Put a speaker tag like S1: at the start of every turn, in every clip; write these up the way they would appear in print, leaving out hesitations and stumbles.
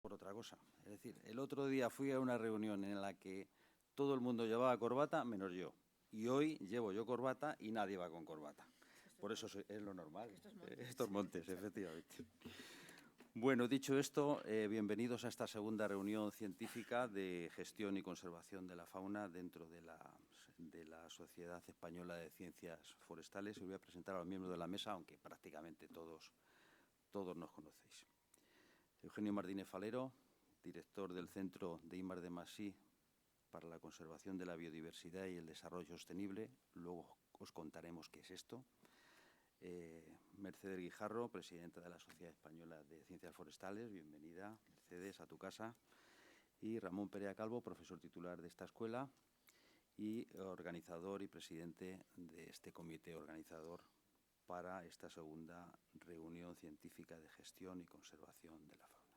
S1: por otra cosa. Es decir, el otro día fui a una reunión en la que todo el mundo llevaba corbata menos yo. Y hoy llevo yo corbata y nadie va con corbata. Por eso es lo normal. Estos montes, efectivamente. Bueno, dicho esto, bienvenidos a esta segunda reunión científica de gestión y conservación de la fauna dentro de la Sociedad Española de Ciencias Forestales. Y voy a presentar a los miembros de la mesa, aunque prácticamente todos nos conocéis. Eugenio Martínez Falero, director del Centro de I+D+I para la conservación de la biodiversidad y el desarrollo sostenible. Luego os contaremos qué es esto. Mercedes Guijarro, presidenta de la Sociedad Española de Ciencias Forestales. Bienvenida, Mercedes, a tu casa. Y Ramón Perea Calvo, profesor titular de esta escuela y organizador y presidente de este comité organizador para esta segunda reunión científica de gestión y conservación de la fauna.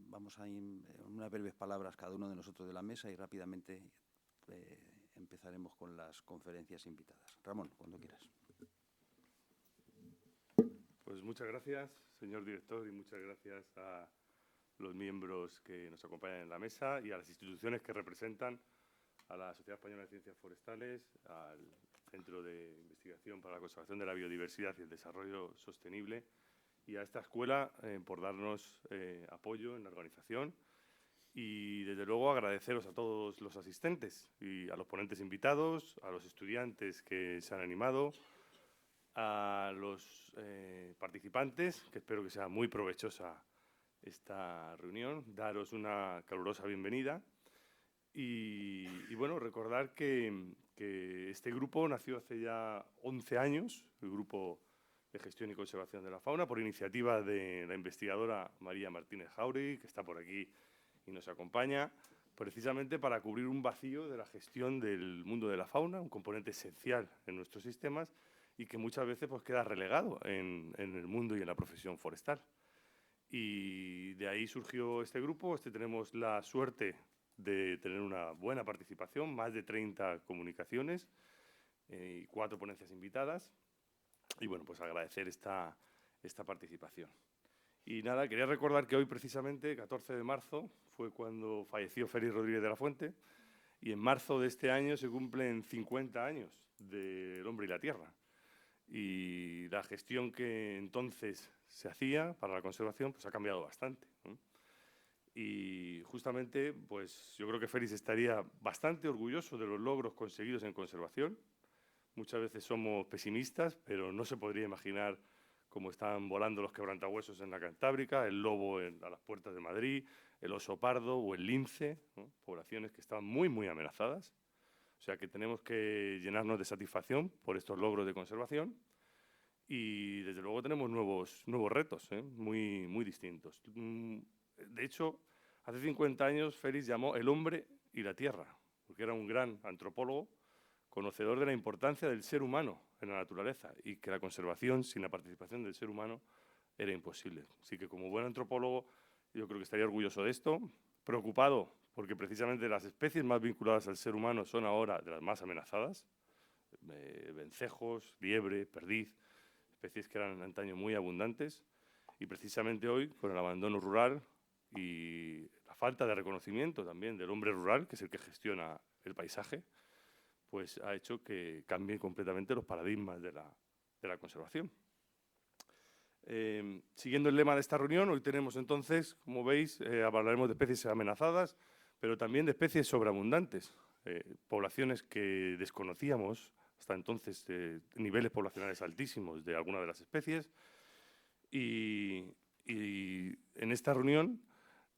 S1: Vamos a unas breves palabras cada uno de nosotros de la mesa y rápidamente empezaremos con las conferencias invitadas. Ramón, cuando quieras.
S2: Pues muchas gracias, señor director, y muchas gracias a los miembros que nos acompañan en la mesa y a las instituciones que representan a la Sociedad Española de Ciencias Forestales, al Centro de Investigación para la Conservación de la Biodiversidad y el Desarrollo Sostenible y a esta escuela por darnos apoyo en la organización y, desde luego, agradeceros a todos los asistentes y a los ponentes invitados, a los estudiantes que se han animado, a los participantes, que espero que sea muy provechosa esta reunión, daros una calurosa bienvenida y bueno, recordar que este grupo nació hace ya 11 años, el Grupo de Gestión y Conservación de la Fauna, por iniciativa de la investigadora María Martínez Jauregui, que está por aquí y nos acompaña, precisamente para cubrir un vacío de la gestión del mundo de la fauna, un componente esencial en nuestros sistemas y que muchas veces pues, queda relegado en el mundo y en la profesión forestal. Y de ahí surgió este grupo. Tenemos la suerte de tener una buena participación, más de 30 comunicaciones y 4 ponencias invitadas. Y bueno, pues agradecer esta participación. Y nada, quería recordar que hoy precisamente, 14 de marzo, fue cuando falleció Félix Rodríguez de la Fuente y en marzo de este año se cumplen 50 años del hombre y la tierra. Y la gestión que entonces se hacía para la conservación pues ha cambiado bastante, ¿no? Y justamente pues yo creo que Félix estaría bastante orgulloso de los logros conseguidos en conservación. Muchas veces somos pesimistas, pero no se podría imaginar cómo están volando los quebrantahuesos en la Cantábrica, el lobo a las puertas de Madrid, el oso pardo o el lince, ¿no? Poblaciones que estaban muy, muy amenazadas. O sea que tenemos que llenarnos de satisfacción por estos logros de conservación y, desde luego, tenemos nuevos retos, muy, muy distintos. De hecho, hace 50 años Félix llamó el hombre y la tierra, porque era un gran antropólogo, conocedor de la importancia del ser humano en la naturaleza y que la conservación sin la participación del ser humano era imposible. Así que, como buen antropólogo, yo creo que estaría orgulloso de esto, preocupado porque precisamente las especies más vinculadas al ser humano son ahora de las más amenazadas, vencejos, liebre, perdiz, especies que eran antaño muy abundantes y precisamente hoy, con el abandono rural y la falta de reconocimiento también del hombre rural, que es el que gestiona el paisaje, pues ha hecho que cambien completamente los paradigmas de la conservación. Siguiendo el lema de esta reunión, hoy tenemos entonces, como veis, hablaremos de especies amenazadas, pero también de especies sobreabundantes, poblaciones que desconocíamos hasta entonces, niveles poblacionales altísimos de algunas de las especies. Y en esta reunión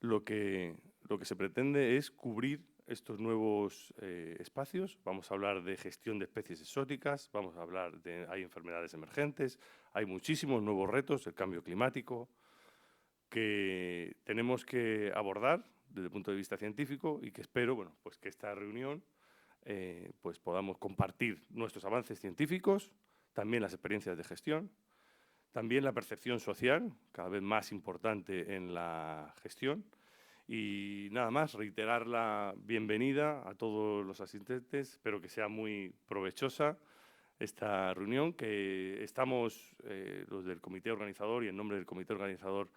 S2: lo que se pretende es cubrir estos nuevos espacios. Vamos a hablar de gestión de especies exóticas, vamos a hablar de hay enfermedades emergentes, hay muchísimos nuevos retos, el cambio climático, que tenemos que abordar desde el punto de vista científico y que espero bueno, pues que esta reunión pues podamos compartir nuestros avances científicos, también las experiencias de gestión, también la percepción social, cada vez más importante en la gestión. Y nada más, reiterar la bienvenida a todos los asistentes. Espero que sea muy provechosa esta reunión, que estamos los del comité organizador y en nombre del comité organizador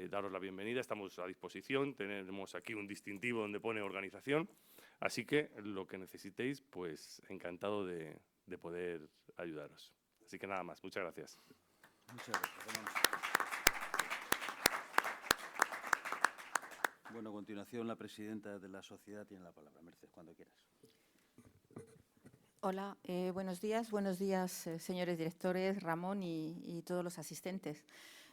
S2: daros la bienvenida. Estamos a disposición. Tenemos aquí un distintivo donde pone organización. Así que lo que necesitéis, pues encantado de poder ayudaros. Así que nada más. Muchas gracias.
S1: Muchas gracias, Ramón. Bueno, a continuación, la presidenta de la sociedad tiene la palabra. Mercedes, cuando quieras.
S3: Hola, buenos días, señores directores, Ramón y todos los asistentes.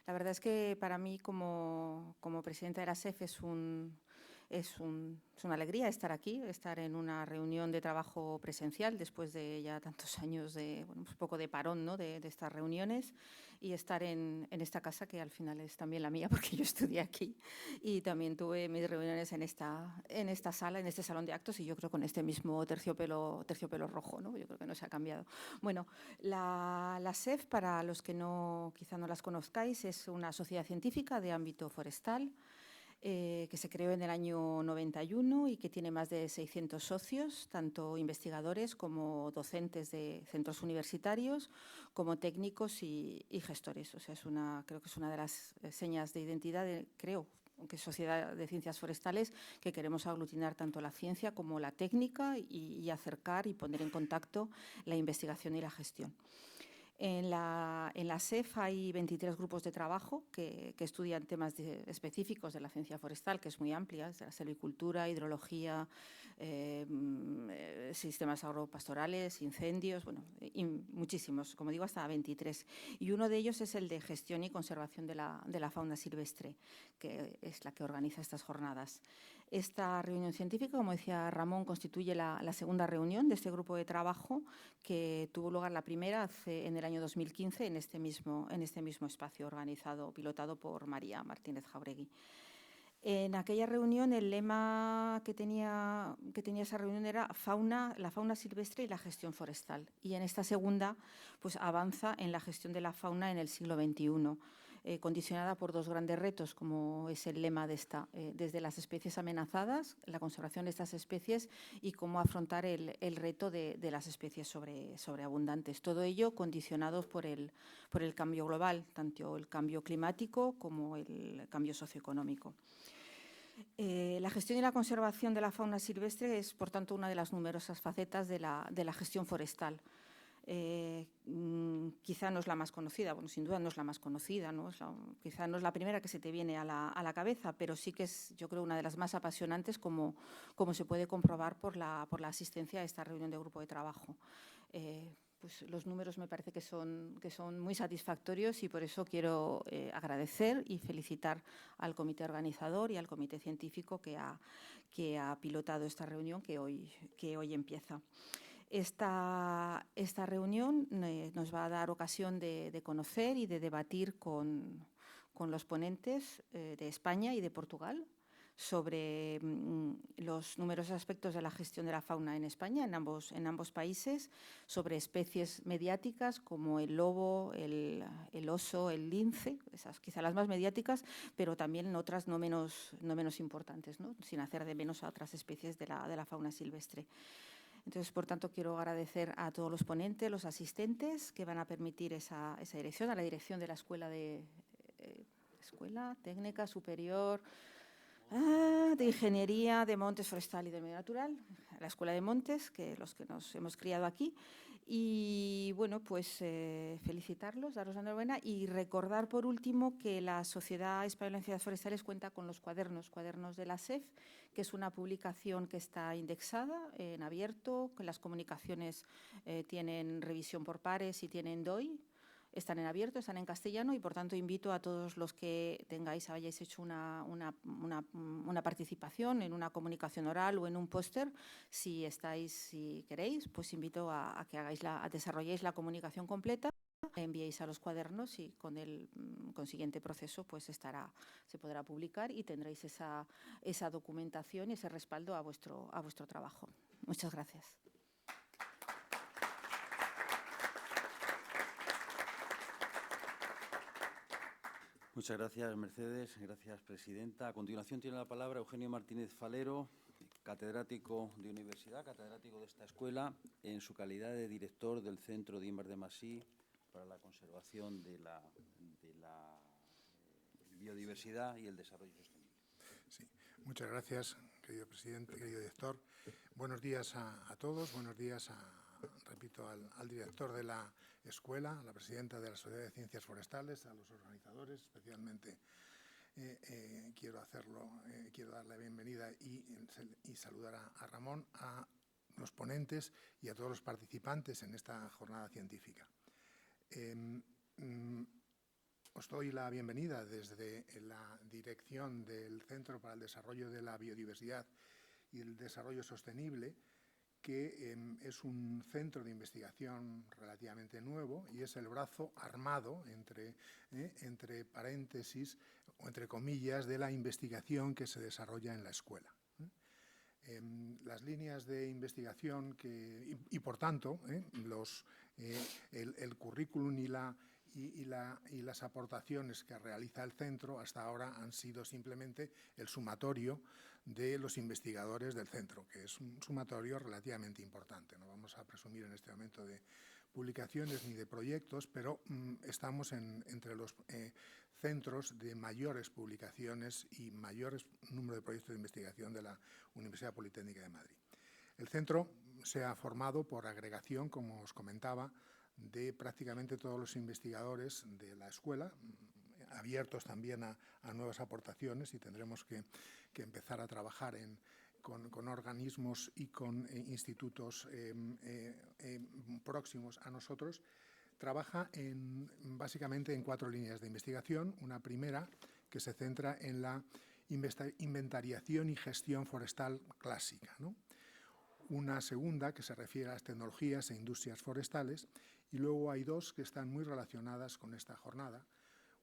S3: La verdad es que para mí, como presidenta de la SEF, es una alegría estar aquí, estar en una reunión de trabajo presencial después de ya tantos años de un poco de parón, ¿no?, de estas reuniones, y estar en esta casa que al final es también la mía porque yo estudié aquí y también tuve mis reuniones en esta sala, en este salón de actos, y yo creo con este mismo terciopelo rojo, ¿no? Yo creo que no se ha cambiado. Bueno, la SEF, para los que quizá no las conozcáis, es una sociedad científica de ámbito forestal que se creó en el año 91 y que tiene más de 600 socios, tanto investigadores como docentes de centros universitarios, como técnicos y gestores. O sea, creo que es una de las señas de identidad, que Sociedad de Ciencias Forestales, que queremos aglutinar tanto la ciencia como la técnica y acercar y poner en contacto la investigación y la gestión. En la SEF hay 23 grupos de trabajo que estudian temas específicos de la ciencia forestal, que es muy amplia, de la silvicultura, hidrología, sistemas agropastorales, incendios, bueno, muchísimos, como digo, hasta 23. Y uno de ellos es el de gestión y conservación de la fauna silvestre, que es la que organiza estas jornadas. Esta reunión científica, como decía Ramón, constituye la segunda reunión de este grupo de trabajo, que tuvo lugar la primera en el año 2015 en este mismo espacio pilotado por María Martínez Jauregui. En aquella reunión, el lema que tenía esa reunión era la fauna silvestre y la gestión forestal. Y en esta segunda, pues avanza en la gestión de la fauna en el siglo XXI. Condicionada por dos grandes retos, como es el lema de esta, desde las especies amenazadas, la conservación de estas especies y cómo afrontar el reto de las especies sobreabundantes. Todo ello condicionado por el cambio global, tanto el cambio climático como el cambio socioeconómico. La gestión y la conservación de la fauna silvestre es, por tanto, una de las numerosas facetas de la gestión forestal. Quizá no es la más conocida, bueno, sin duda no es la más conocida, ¿no? Quizá no es la primera que se te viene a la cabeza, pero sí que es, yo creo, una de las más apasionantes, como se puede comprobar por la asistencia a esta reunión de grupo de trabajo. Pues los números me parece que son muy satisfactorios, y por eso quiero agradecer y felicitar al comité organizador y al comité científico que ha pilotado esta reunión que hoy empieza. Esta reunión nos va a dar ocasión de conocer y de debatir con los ponentes de España y de Portugal sobre los numerosos aspectos de la gestión de la fauna en España, en ambos países, sobre especies mediáticas como el lobo, el oso, el lince, esas quizá las más mediáticas, pero también otras no menos importantes, ¿no?, sin hacer de menos a otras especies de la fauna silvestre. Entonces, por tanto, quiero agradecer a todos los ponentes, los asistentes, que van a permitir esa dirección, a la dirección de la Escuela Técnica Superior de Ingeniería de Montes Forestal y de Medio Natural, la Escuela de Montes, que los que nos hemos criado aquí. Y, bueno, pues felicitarlos, daros la enhorabuena y recordar, por último, que la Sociedad Española de Ciencias Forestales cuenta con los cuadernos de la SEF, que es una publicación que está indexada en abierto, que las comunicaciones tienen revisión por pares y tienen DOI. Están en abierto, están en castellano, y por tanto invito a todos los que hayáis hecho una participación en una comunicación oral o en un póster, si queréis, pues invito a que desarrolléis la comunicación completa, enviéis a los cuadernos, y con el consiguiente proceso pues se podrá publicar y tendréis esa documentación y ese respaldo a vuestro trabajo. Muchas gracias.
S1: Muchas gracias, Mercedes. Gracias, presidenta. A continuación tiene la palabra Eugenio Martínez Falero, catedrático de universidad, catedrático de esta escuela, en su calidad de director del Centro de Inver de Masí para la conservación del biodiversidad y el desarrollo sostenible.
S4: Sí. Muchas gracias, querido presidente, querido director. Buenos días a todos, buenos días, repito, al director de la escuela, a la presidenta de la Sociedad de Ciencias Forestales, a los organizadores, especialmente quiero dar la bienvenida y saludar a Ramón, a los ponentes y a todos los participantes en esta jornada científica. Os doy la bienvenida desde la dirección del Centro para el Desarrollo de la Biodiversidad y el Desarrollo Sostenible, que es un centro de investigación relativamente nuevo y es el brazo armado, entre paréntesis o entre comillas, de la investigación que se desarrolla en la escuela. Las líneas de investigación y por tanto, el currículum y las aportaciones que realiza el centro hasta ahora han sido simplemente el sumatorio de los investigadores del centro, que es un sumatorio relativamente importante. No vamos a presumir en este momento de publicaciones ni de proyectos, pero estamos entre los centros de mayores publicaciones y mayores número de proyectos de investigación de la Universidad Politécnica de Madrid. El centro se ha formado por agregación, como os comentaba, de prácticamente todos los investigadores de la escuela, abiertos también a nuevas aportaciones, y tendremos que empezar a trabajar con organismos y con institutos próximos a nosotros. Trabaja básicamente en 4 líneas de investigación. Una primera que se centra en la inventariación y gestión forestal clásica, ¿no? Una segunda que se refiere a las tecnologías e industrias forestales, y luego hay 2 que están muy relacionadas con esta jornada.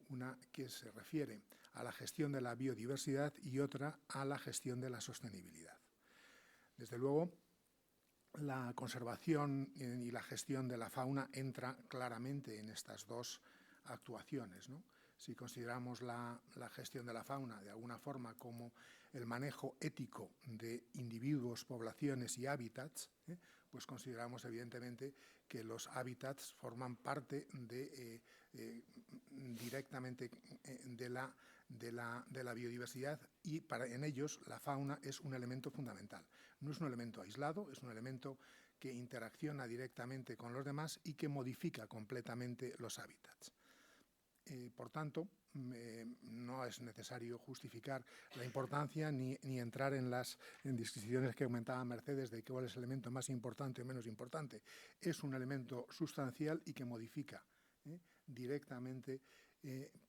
S4: Una que se refiere a la gestión de la biodiversidad y otra a la gestión de la sostenibilidad. Desde luego, la conservación y la gestión de la fauna entra claramente en estas 2 actuaciones, ¿no? Si consideramos la gestión de la fauna de alguna forma como el manejo ético de individuos, poblaciones y hábitats, pues consideramos evidentemente que los hábitats forman parte directamente de la biodiversidad, y en ellos la fauna es un elemento fundamental. No es un elemento aislado, es un elemento que interacciona directamente con los demás y que modifica completamente los hábitats. Por tanto, no es necesario justificar la importancia ni entrar en disquisiciones que comentaba Mercedes de cuál es el elemento más importante o menos importante. Es un elemento sustancial y que modifica directamente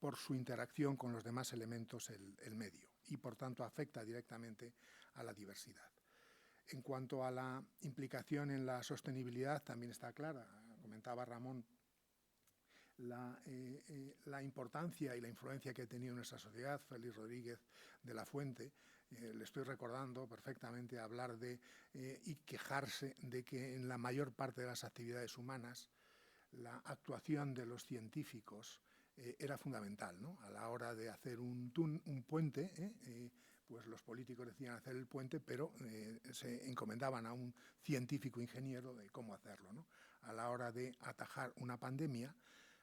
S4: por su interacción con los demás elementos el medio, y por tanto afecta directamente a la diversidad. En cuanto a la implicación en la sostenibilidad, también está clara. Comentaba Ramón la importancia y la influencia que ha tenido en nuestra sociedad. Félix Rodríguez de la Fuente, le estoy recordando perfectamente hablar y quejarse de que en la mayor parte de las actividades humanas la actuación de los científicos era fundamental, ¿no? A la hora de hacer un puente, pues los políticos decían hacer el puente, pero se encomendaban a un científico ingeniero de cómo hacerlo, ¿no? A la hora de atajar una pandemia,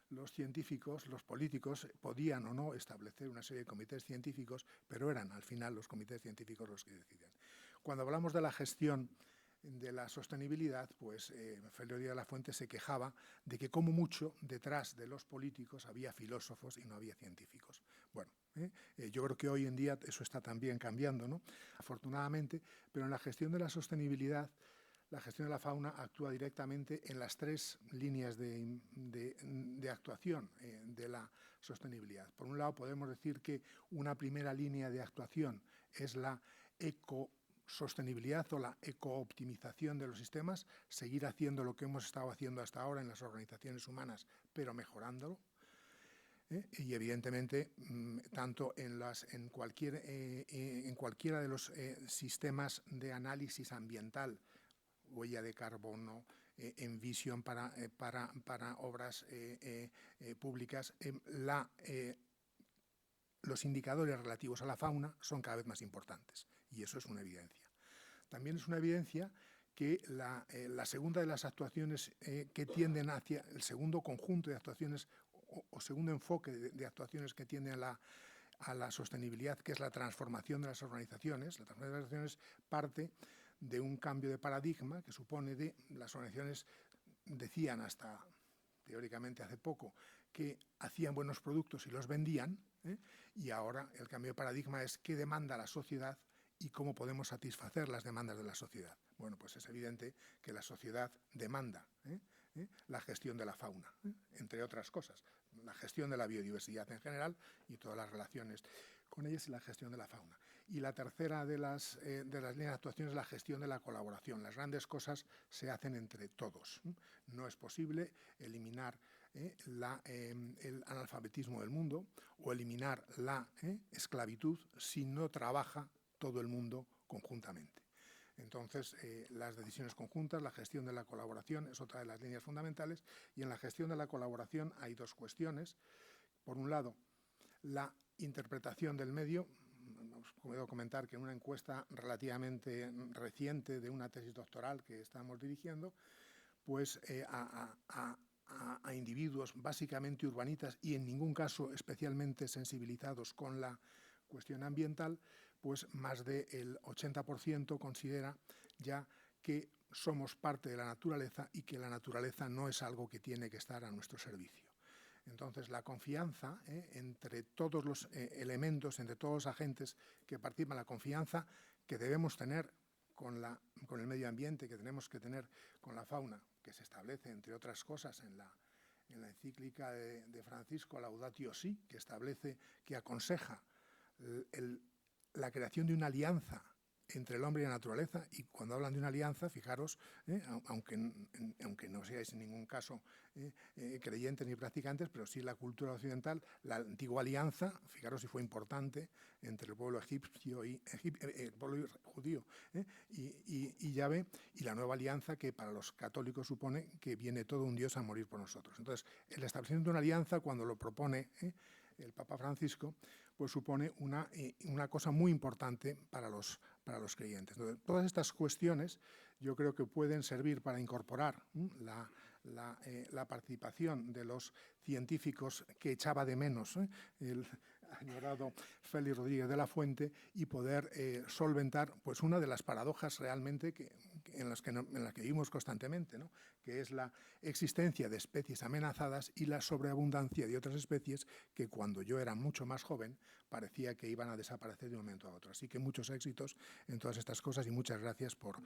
S4: los científicos, los políticos podían o no establecer una serie de comités científicos, pero eran al final los comités científicos los que deciden. Cuando hablamos de la gestión de la sostenibilidad, pues Félix Rodríguez de la Fuente se quejaba de que como mucho detrás de los políticos había filósofos y no había científicos. Bueno, yo creo que hoy en día eso está también cambiando, ¿no? Afortunadamente, pero en la gestión de la sostenibilidad, la gestión de la fauna actúa directamente en las 3 líneas de actuación de la sostenibilidad. Por un lado, podemos decir que una primera línea de actuación es la ecosostenibilidad o la ecooptimización de los sistemas, seguir haciendo lo que hemos estado haciendo hasta ahora en las organizaciones humanas, pero mejorándolo. Y evidentemente, tanto en cualquiera de los sistemas de análisis ambiental, huella de carbono, Envision para obras públicas, los indicadores relativos a la fauna son cada vez más importantes, y eso es una evidencia. También es una evidencia que la segunda de las actuaciones que tienden hacia el segundo conjunto de actuaciones o segundo enfoque de actuaciones que tienden a la sostenibilidad, que es la transformación de las organizaciones. La transformación de las organizaciones parte de un cambio de paradigma que supone de las organizaciones, decían hasta teóricamente hace poco, que hacían buenos productos y los vendían, y ahora el cambio de paradigma es qué demanda la sociedad y cómo podemos satisfacer las demandas de la sociedad. Bueno, pues es evidente que la sociedad demanda la gestión de la fauna, entre otras cosas, la gestión de la biodiversidad en general y todas las relaciones con ellas y la gestión de la fauna. Y la tercera de las líneas de actuación es la gestión de la colaboración. Las grandes cosas se hacen entre todos. No es posible eliminar el analfabetismo del mundo o eliminar la esclavitud si no trabaja todo el mundo conjuntamente. Entonces, las decisiones conjuntas, la gestión de la colaboración es otra de las líneas fundamentales, y en la gestión de la colaboración hay dos cuestiones. Por un lado, la interpretación del medio. Os puedo comentar que en una encuesta relativamente reciente de una tesis doctoral que estamos dirigiendo, pues a individuos básicamente urbanitas y en ningún caso especialmente sensibilizados con la cuestión ambiental, pues más del 80% considera ya que somos parte de la naturaleza y que la naturaleza no es algo que tiene que estar a nuestro servicio. Entonces, la confianza entre todos los elementos, entre todos los agentes que participan, la confianza que debemos tener con el medio ambiente, que tenemos que tener con la fauna, que se establece, entre otras cosas, en la encíclica de Francisco, Laudatio Si, que establece, que aconseja la creación de una alianza entre el hombre y la naturaleza. Y cuando hablan de una alianza, fijaros, aunque no seáis en ningún caso creyentes ni practicantes, pero sí la cultura occidental, la antigua alianza, fijaros si fue importante entre el pueblo egipcio y el pueblo judío y Yahvé, y la nueva alianza que para los católicos supone que viene todo un Dios a morir por nosotros. Entonces, el establecimiento de una alianza, cuando lo propone el Papa Francisco, pues supone una cosa muy importante para los creyentes. Entonces, todas estas cuestiones yo creo que pueden servir para incorporar la participación de los científicos que echaba de menos el añorado Félix Rodríguez de la Fuente, y poder solventar pues una de las paradojas realmente en las que vivimos constantemente, ¿no? Que es la existencia de especies amenazadas y la sobreabundancia de otras especies que cuando yo era mucho más joven parecía que iban a desaparecer de un momento a otro. Así que muchos éxitos en todas estas cosas y muchas gracias por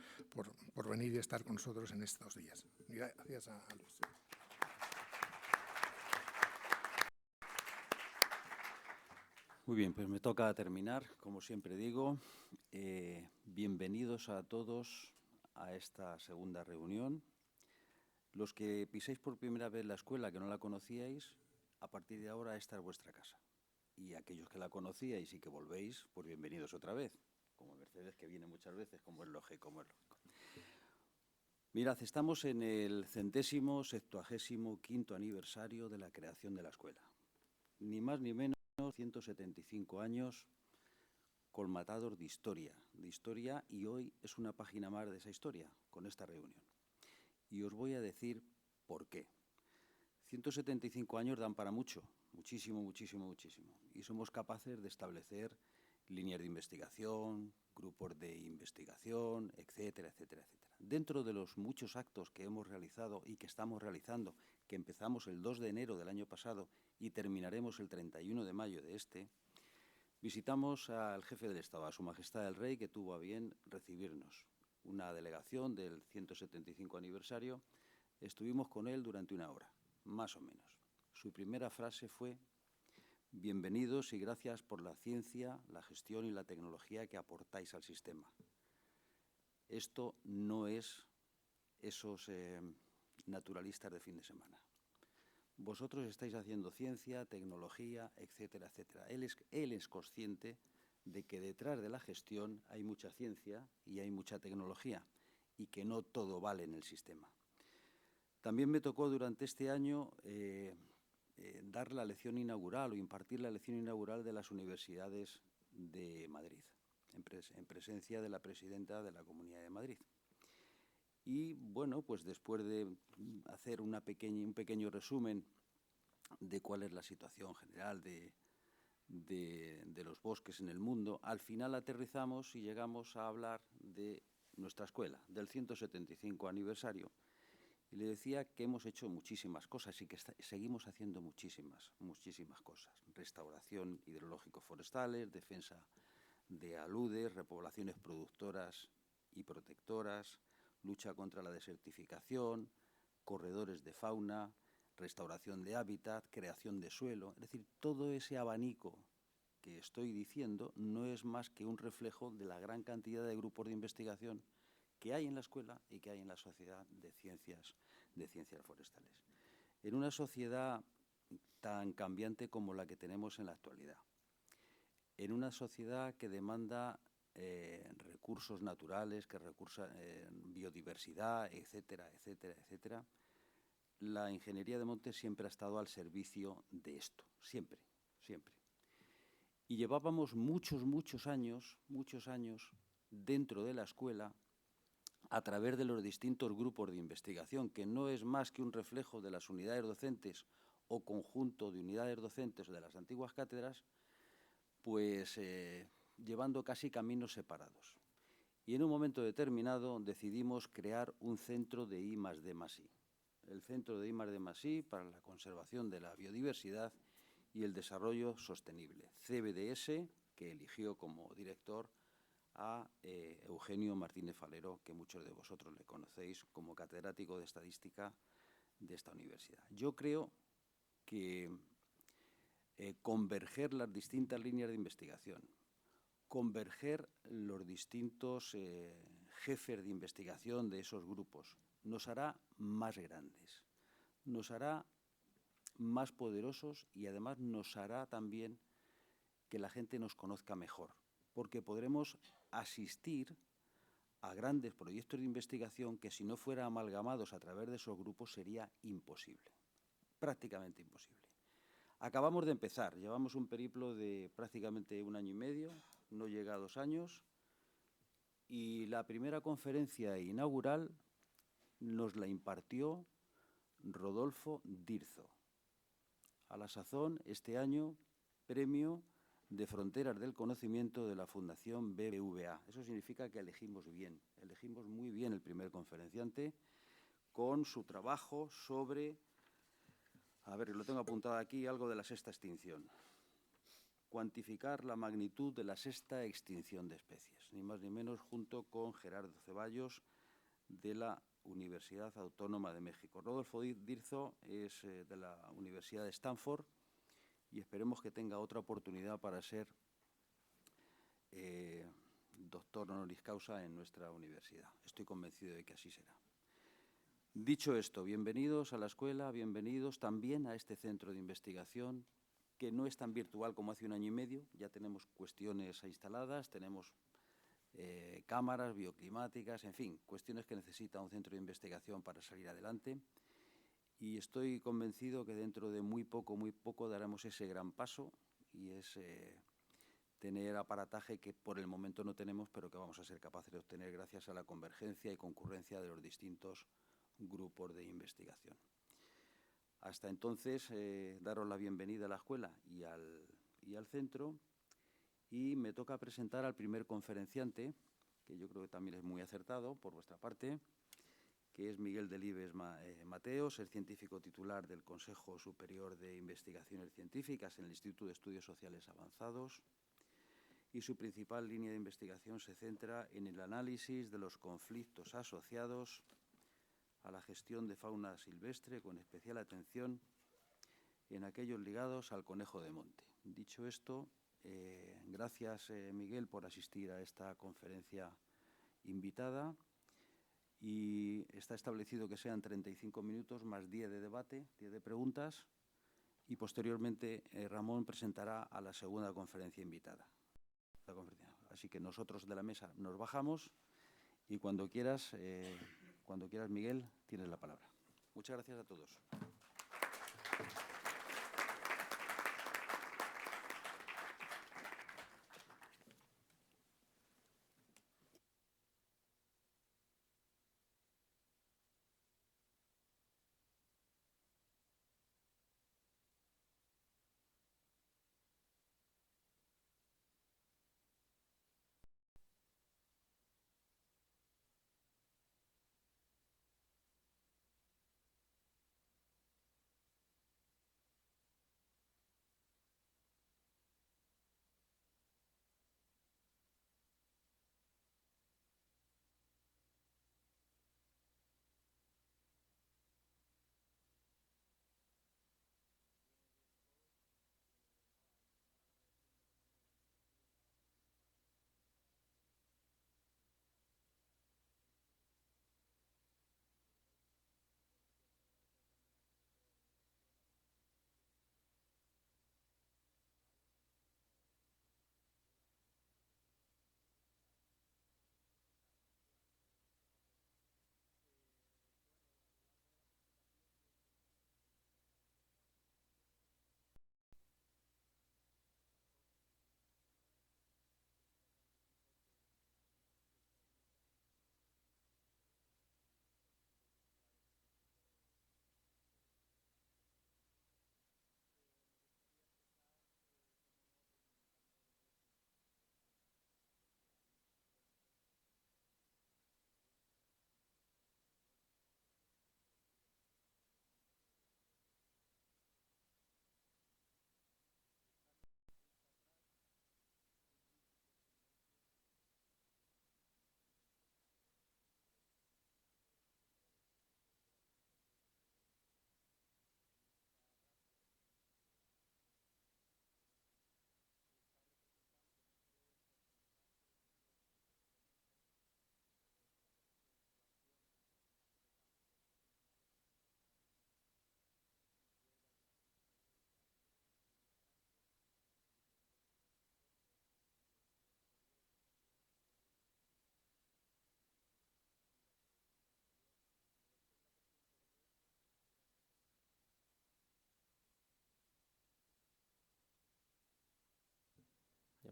S4: venir y estar con nosotros en estos días. Gracias a Luis.
S1: Muy bien, pues me toca terminar, como siempre digo. Bienvenidos a todos a esta segunda reunión. Los que piséis por primera vez la escuela, que no la conocíais, a partir de ahora esta es vuestra casa. Y aquellos que la conocíais y que volvéis, pues bienvenidos otra vez. Como Mercedes, que viene muchas veces, como es lógico, Mirad, estamos en el 175º aniversario de la creación de la escuela. Ni más ni menos, 175 años colmatados de historia, y hoy es una página más de esa historia, con esta reunión. Y os voy a decir por qué. 175 años dan para mucho, muchísimo, muchísimo, muchísimo. Y somos capaces de establecer líneas de investigación, grupos de investigación, etcétera, etcétera, etcétera. Dentro de los muchos actos que hemos realizado y que estamos realizando, que empezamos el 2 de enero del año pasado y terminaremos el 31 de mayo de este, visitamos al jefe del Estado, a Su Majestad el Rey, que tuvo a bien recibirnos. Una delegación del 175 aniversario, estuvimos con él durante una hora, más o menos. Su primera frase fue: bienvenidos y gracias por la ciencia, la gestión y la tecnología que aportáis al sistema. Esto no es esos naturalistas de fin de semana. Vosotros estáis haciendo ciencia, tecnología, etcétera, etcétera. Él es consciente de que detrás de la gestión hay mucha ciencia y hay mucha tecnología y que no todo vale en el sistema. También me tocó durante este año dar la lección inaugural o impartir la lección inaugural de las universidades de Madrid, en presencia de la presidenta de la Comunidad de Madrid. Y, bueno, pues después de hacer un pequeño resumen de cuál es la situación general de de los bosques en el mundo, al final aterrizamos y llegamos a hablar de nuestra escuela, del 175 aniversario. Y le decía que hemos hecho muchísimas cosas y que seguimos haciendo muchísimas cosas. Restauración hidrológico-forestales, defensa de aludes, repoblaciones productoras y protectoras, lucha contra la desertificación, corredores de fauna, restauración de hábitat, creación de suelo. Es decir, todo ese abanico que estoy diciendo no es más que un reflejo de la gran cantidad de grupos de investigación que hay en la escuela y que hay en la sociedad de ciencias forestales. En una sociedad tan cambiante como la que tenemos en la actualidad, en una sociedad que demanda recursos naturales, que recursa biodiversidad, etcétera, etcétera, etcétera, la ingeniería de montes siempre ha estado al servicio de esto, siempre, siempre. Y llevábamos muchos años dentro de la escuela, a través de los distintos grupos de investigación, que no es más que un reflejo de las unidades docentes o conjunto de unidades docentes de las antiguas cátedras, pues llevando casi caminos separados. Y en un momento determinado decidimos crear un centro de I+D+I, el Centro de I+D+I para la conservación de la biodiversidad y el desarrollo sostenible, CBDS, que eligió como director a Eugenio Martínez Falero, que muchos de vosotros le conocéis como catedrático de estadística de esta universidad. Yo creo que converger las distintas líneas de investigación, converger los distintos jefes de investigación de esos grupos, nos hará más grandes, nos hará más poderosos y además nos hará también que la gente nos conozca mejor, porque podremos asistir a grandes proyectos de investigación que si no fueran amalgamados a través de esos grupos sería imposible, prácticamente imposible. Acabamos de empezar, llevamos un periplo de prácticamente 1 año y medio, no llega a 2 años, y la primera conferencia inaugural nos la impartió Rodolfo Dirzo. A la sazón, este año, premio de Fronteras del Conocimiento de la Fundación BBVA. Eso significa que elegimos muy bien el primer conferenciante con su trabajo sobre, a ver, lo tengo apuntado aquí, algo de la sexta extinción. Cuantificar la magnitud de la sexta extinción de especies, ni más ni menos, junto con Gerardo Ceballos de la Universidad Autónoma de México. Rodolfo Dirzo es de la Universidad de Stanford y esperemos que tenga otra oportunidad para ser doctor honoris causa en nuestra universidad. Estoy convencido de que así será. Dicho esto, bienvenidos a la escuela, bienvenidos también a este centro de investigación, que no es tan virtual como hace 1 año y medio. Ya tenemos cuestiones instaladas, tenemos cámaras bioclimáticas, en fin, cuestiones que necesita un centro de investigación para salir adelante. Y estoy convencido que dentro de muy poco daremos ese gran paso y es tener aparataje que por el momento no tenemos, pero que vamos a ser capaces de obtener gracias a la convergencia y concurrencia de los distintos grupos de investigación. Hasta entonces, daros la bienvenida a la escuela y al centro, y me toca presentar al primer conferenciante, que yo creo que también es muy acertado por vuestra parte, que es Miguel Delibes Mateos, el científico titular del Consejo Superior de Investigaciones Científicas en el Instituto de Estudios Sociales Avanzados, y su principal línea de investigación se centra en el análisis de los conflictos asociados a la gestión de fauna silvestre, con especial atención en aquellos ligados al conejo de monte. Dicho esto, gracias, Miguel, por asistir a esta conferencia invitada. Y está establecido que sean 35 minutos más 10 de debate, 10 de preguntas, y posteriormente Ramón presentará a la segunda conferencia invitada. Así que nosotros de la mesa nos bajamos y cuando quieras, Miguel, tienes la palabra. Muchas gracias a todos.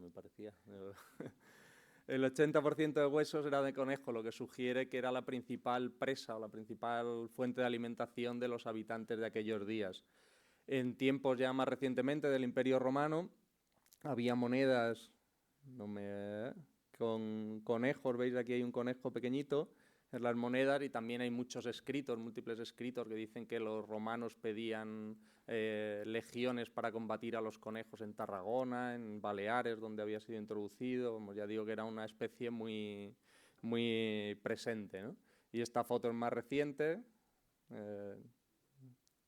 S5: me parecía. El 80% de huesos era de conejo, lo que sugiere que era la principal presa o la principal fuente de alimentación de los habitantes de aquellos días. En tiempos ya más recientemente del Imperio Romano había monedas con conejos, veis aquí hay un conejo pequeñito en las monedas, y también hay muchos escritos, múltiples escritos que dicen que los romanos pedían legiones para combatir a los conejos en Tarragona, en Baleares, donde había sido introducido. Como ya digo, que era una especie muy, muy presente, ¿no? Y esta foto es más reciente,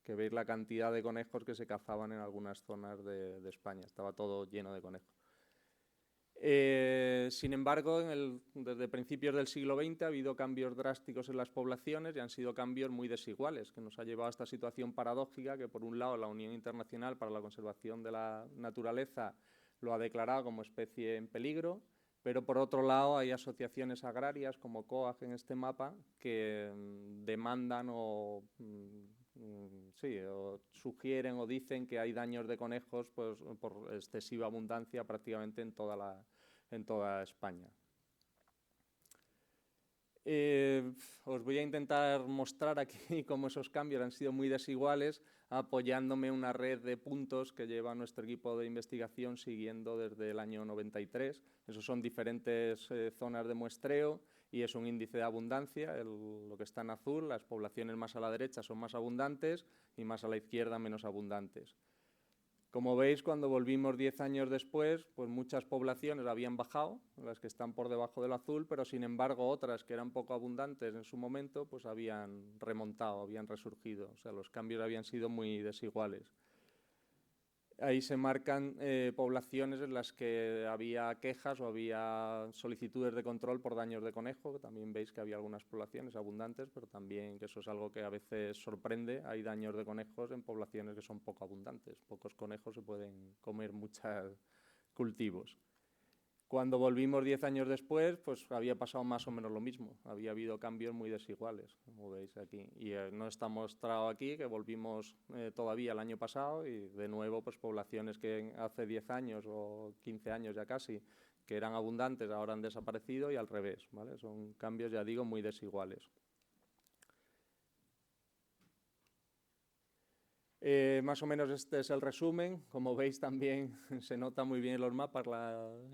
S5: que veis la cantidad de conejos que se cazaban en algunas zonas de España. Estaba todo lleno de conejos. Sin embargo, desde principios del siglo XX ha habido cambios drásticos en las poblaciones y han sido cambios muy desiguales, que nos ha llevado a esta situación paradójica que, por un lado, la Unión Internacional para la Conservación de la Naturaleza lo ha declarado como especie en peligro, pero por otro lado hay asociaciones agrarias como COAG en este mapa que demandan o sugieren o dicen que hay daños de conejos pues, por excesiva abundancia prácticamente en toda España. Os voy a intentar mostrar aquí cómo esos cambios han sido muy desiguales, apoyándome una red de puntos que lleva nuestro equipo de investigación siguiendo desde el año 93. Esos son diferentes zonas de muestreo y es un índice de abundancia. Lo que está en azul, las poblaciones más a la derecha son más abundantes y más a la izquierda menos abundantes. Como veis, cuando volvimos 10 años después, pues muchas poblaciones habían bajado, las que están por debajo del azul, pero sin embargo otras que eran poco abundantes en su momento, pues habían remontado, habían resurgido. O sea, los cambios habían sido muy desiguales. Ahí se marcan poblaciones en las que había quejas o había solicitudes de control por daños de conejo. También veis que había algunas poblaciones abundantes, pero también que eso es algo que a veces sorprende. Hay daños de conejos en poblaciones que son poco abundantes. Pocos conejos se pueden comer muchos cultivos. Cuando volvimos 10 años después, pues había pasado más o menos lo mismo. Había habido cambios muy desiguales, como veis aquí. Y no está mostrado aquí que volvimos todavía el año pasado y de nuevo pues poblaciones que hace 10 años o 15 años ya casi, que eran abundantes, ahora han desaparecido y al revés, ¿vale? Son cambios, ya digo, muy desiguales. Más o menos este es el resumen. Como veis también se nota muy bien en los mapas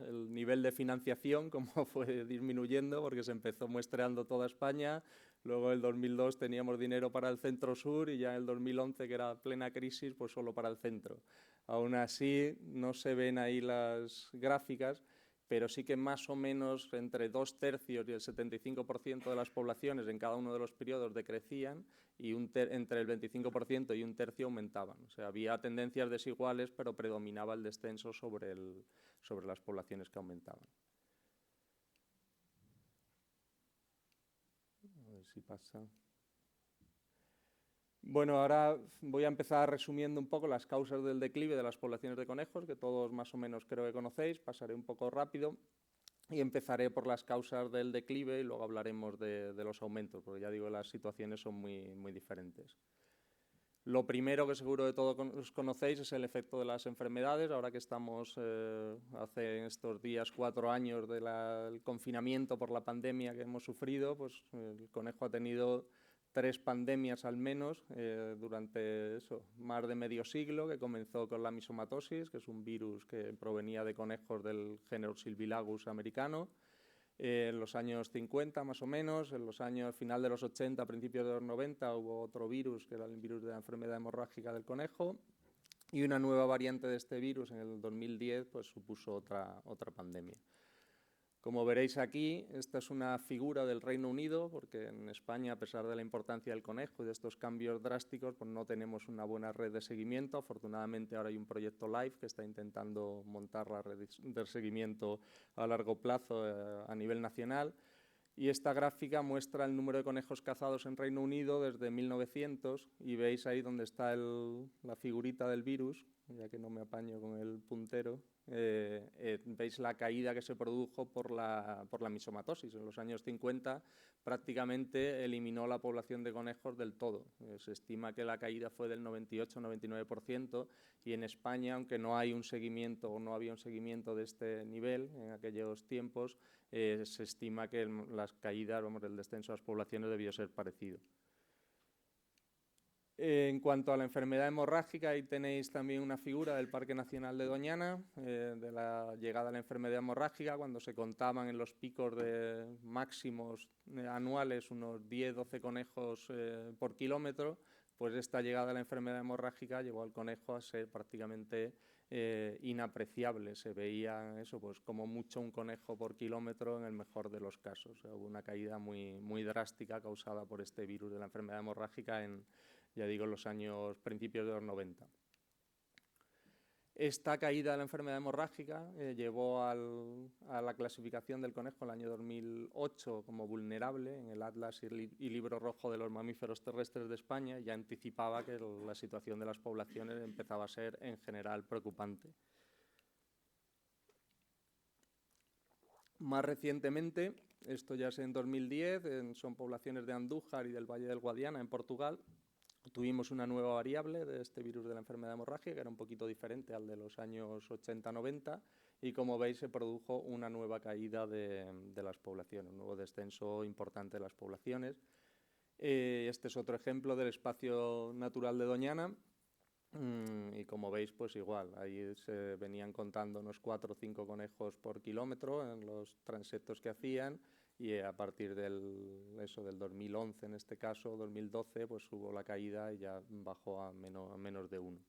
S5: el nivel de financiación, cómo fue disminuyendo, porque se empezó muestreando toda España. Luego en el 2002 teníamos dinero para el centro-sur y ya en el 2011, que era plena crisis, pues solo para el centro. Aún así no se ven ahí las gráficas, pero sí que más o menos entre 2/3 y el 75% de las poblaciones en cada uno de los periodos decrecían y entre el 25% y 1/3 aumentaban. O sea, había tendencias desiguales, pero predominaba el descenso sobre las poblaciones que aumentaban. A ver si pasa. Bueno, ahora voy a empezar resumiendo un poco las causas del declive de las poblaciones de conejos, que todos más o menos creo que conocéis. Pasaré un poco rápido y empezaré por las causas del declive y luego hablaremos de los aumentos, porque ya digo, las situaciones son muy, muy diferentes. Lo primero que seguro de todos conocéis es el efecto de las enfermedades. Ahora que estamos hace estos días 4 años del confinamiento por la pandemia que hemos sufrido, pues el conejo ha tenido 3 pandemias al menos durante más de medio siglo, que comenzó con la misomatosis, que es un virus que provenía de conejos del género Silvilagus americano, en los años 50 más o menos. En los años final de los 80, principios de los 90 hubo otro virus, que era el virus de la enfermedad hemorrágica del conejo, y una nueva variante de este virus en el 2010 pues supuso otra pandemia. Como veréis aquí, esta es una figura del Reino Unido, porque en España, a pesar de la importancia del conejo y de estos cambios drásticos, pues no tenemos una buena red de seguimiento. Afortunadamente ahora hay un proyecto LIFE que está intentando montar la red de seguimiento a largo plazo a nivel nacional. Y esta gráfica muestra el número de conejos cazados en Reino Unido desde 1900 y veis ahí donde está la figurita del virus, ya que no me apaño con el puntero. veis la caída que se produjo por la misomatosis. En los años 50 prácticamente eliminó la población de conejos del todo. Se estima que la caída fue del 98-99% y en España, aunque no hay un seguimiento o no había un seguimiento de este nivel en aquellos tiempos, se estima que las caídas, el descenso de las poblaciones debió ser parecido. En cuanto a la enfermedad hemorrágica, ahí tenéis también una figura del Parque Nacional de Doñana, de la llegada a la enfermedad hemorrágica, cuando se contaban en los picos de máximos anuales unos 10-12 conejos por kilómetro, pues esta llegada a la enfermedad hemorrágica llevó al conejo a ser prácticamente inapreciable. Se veía eso, pues como mucho un conejo por kilómetro en el mejor de los casos. O sea, hubo una caída muy drástica causada por este virus de la enfermedad hemorrágica en los principios de los 90. Esta caída de la enfermedad hemorrágica llevó a la clasificación del conejo en el año 2008 como vulnerable en el Atlas y Libro Rojo de los Mamíferos Terrestres de España. Ya anticipaba que la situación de las poblaciones empezaba a ser en general preocupante. Más recientemente, esto ya es en 2010, son poblaciones de Andújar y del Valle del Guadiana en Portugal. Tuvimos una nueva variable de este virus de la enfermedad hemorrágica, que era un poquito diferente al de los años 80-90, y como veis se produjo una nueva caída de las poblaciones, un nuevo descenso importante de las poblaciones. Este es otro ejemplo del espacio natural de Doñana, y como veis, pues igual, ahí se venían contando unos 4 o 5 conejos por kilómetro en los transectos que hacían, y a partir del 2011, en este caso, 2012, pues hubo la caída y ya bajó a menos de 1.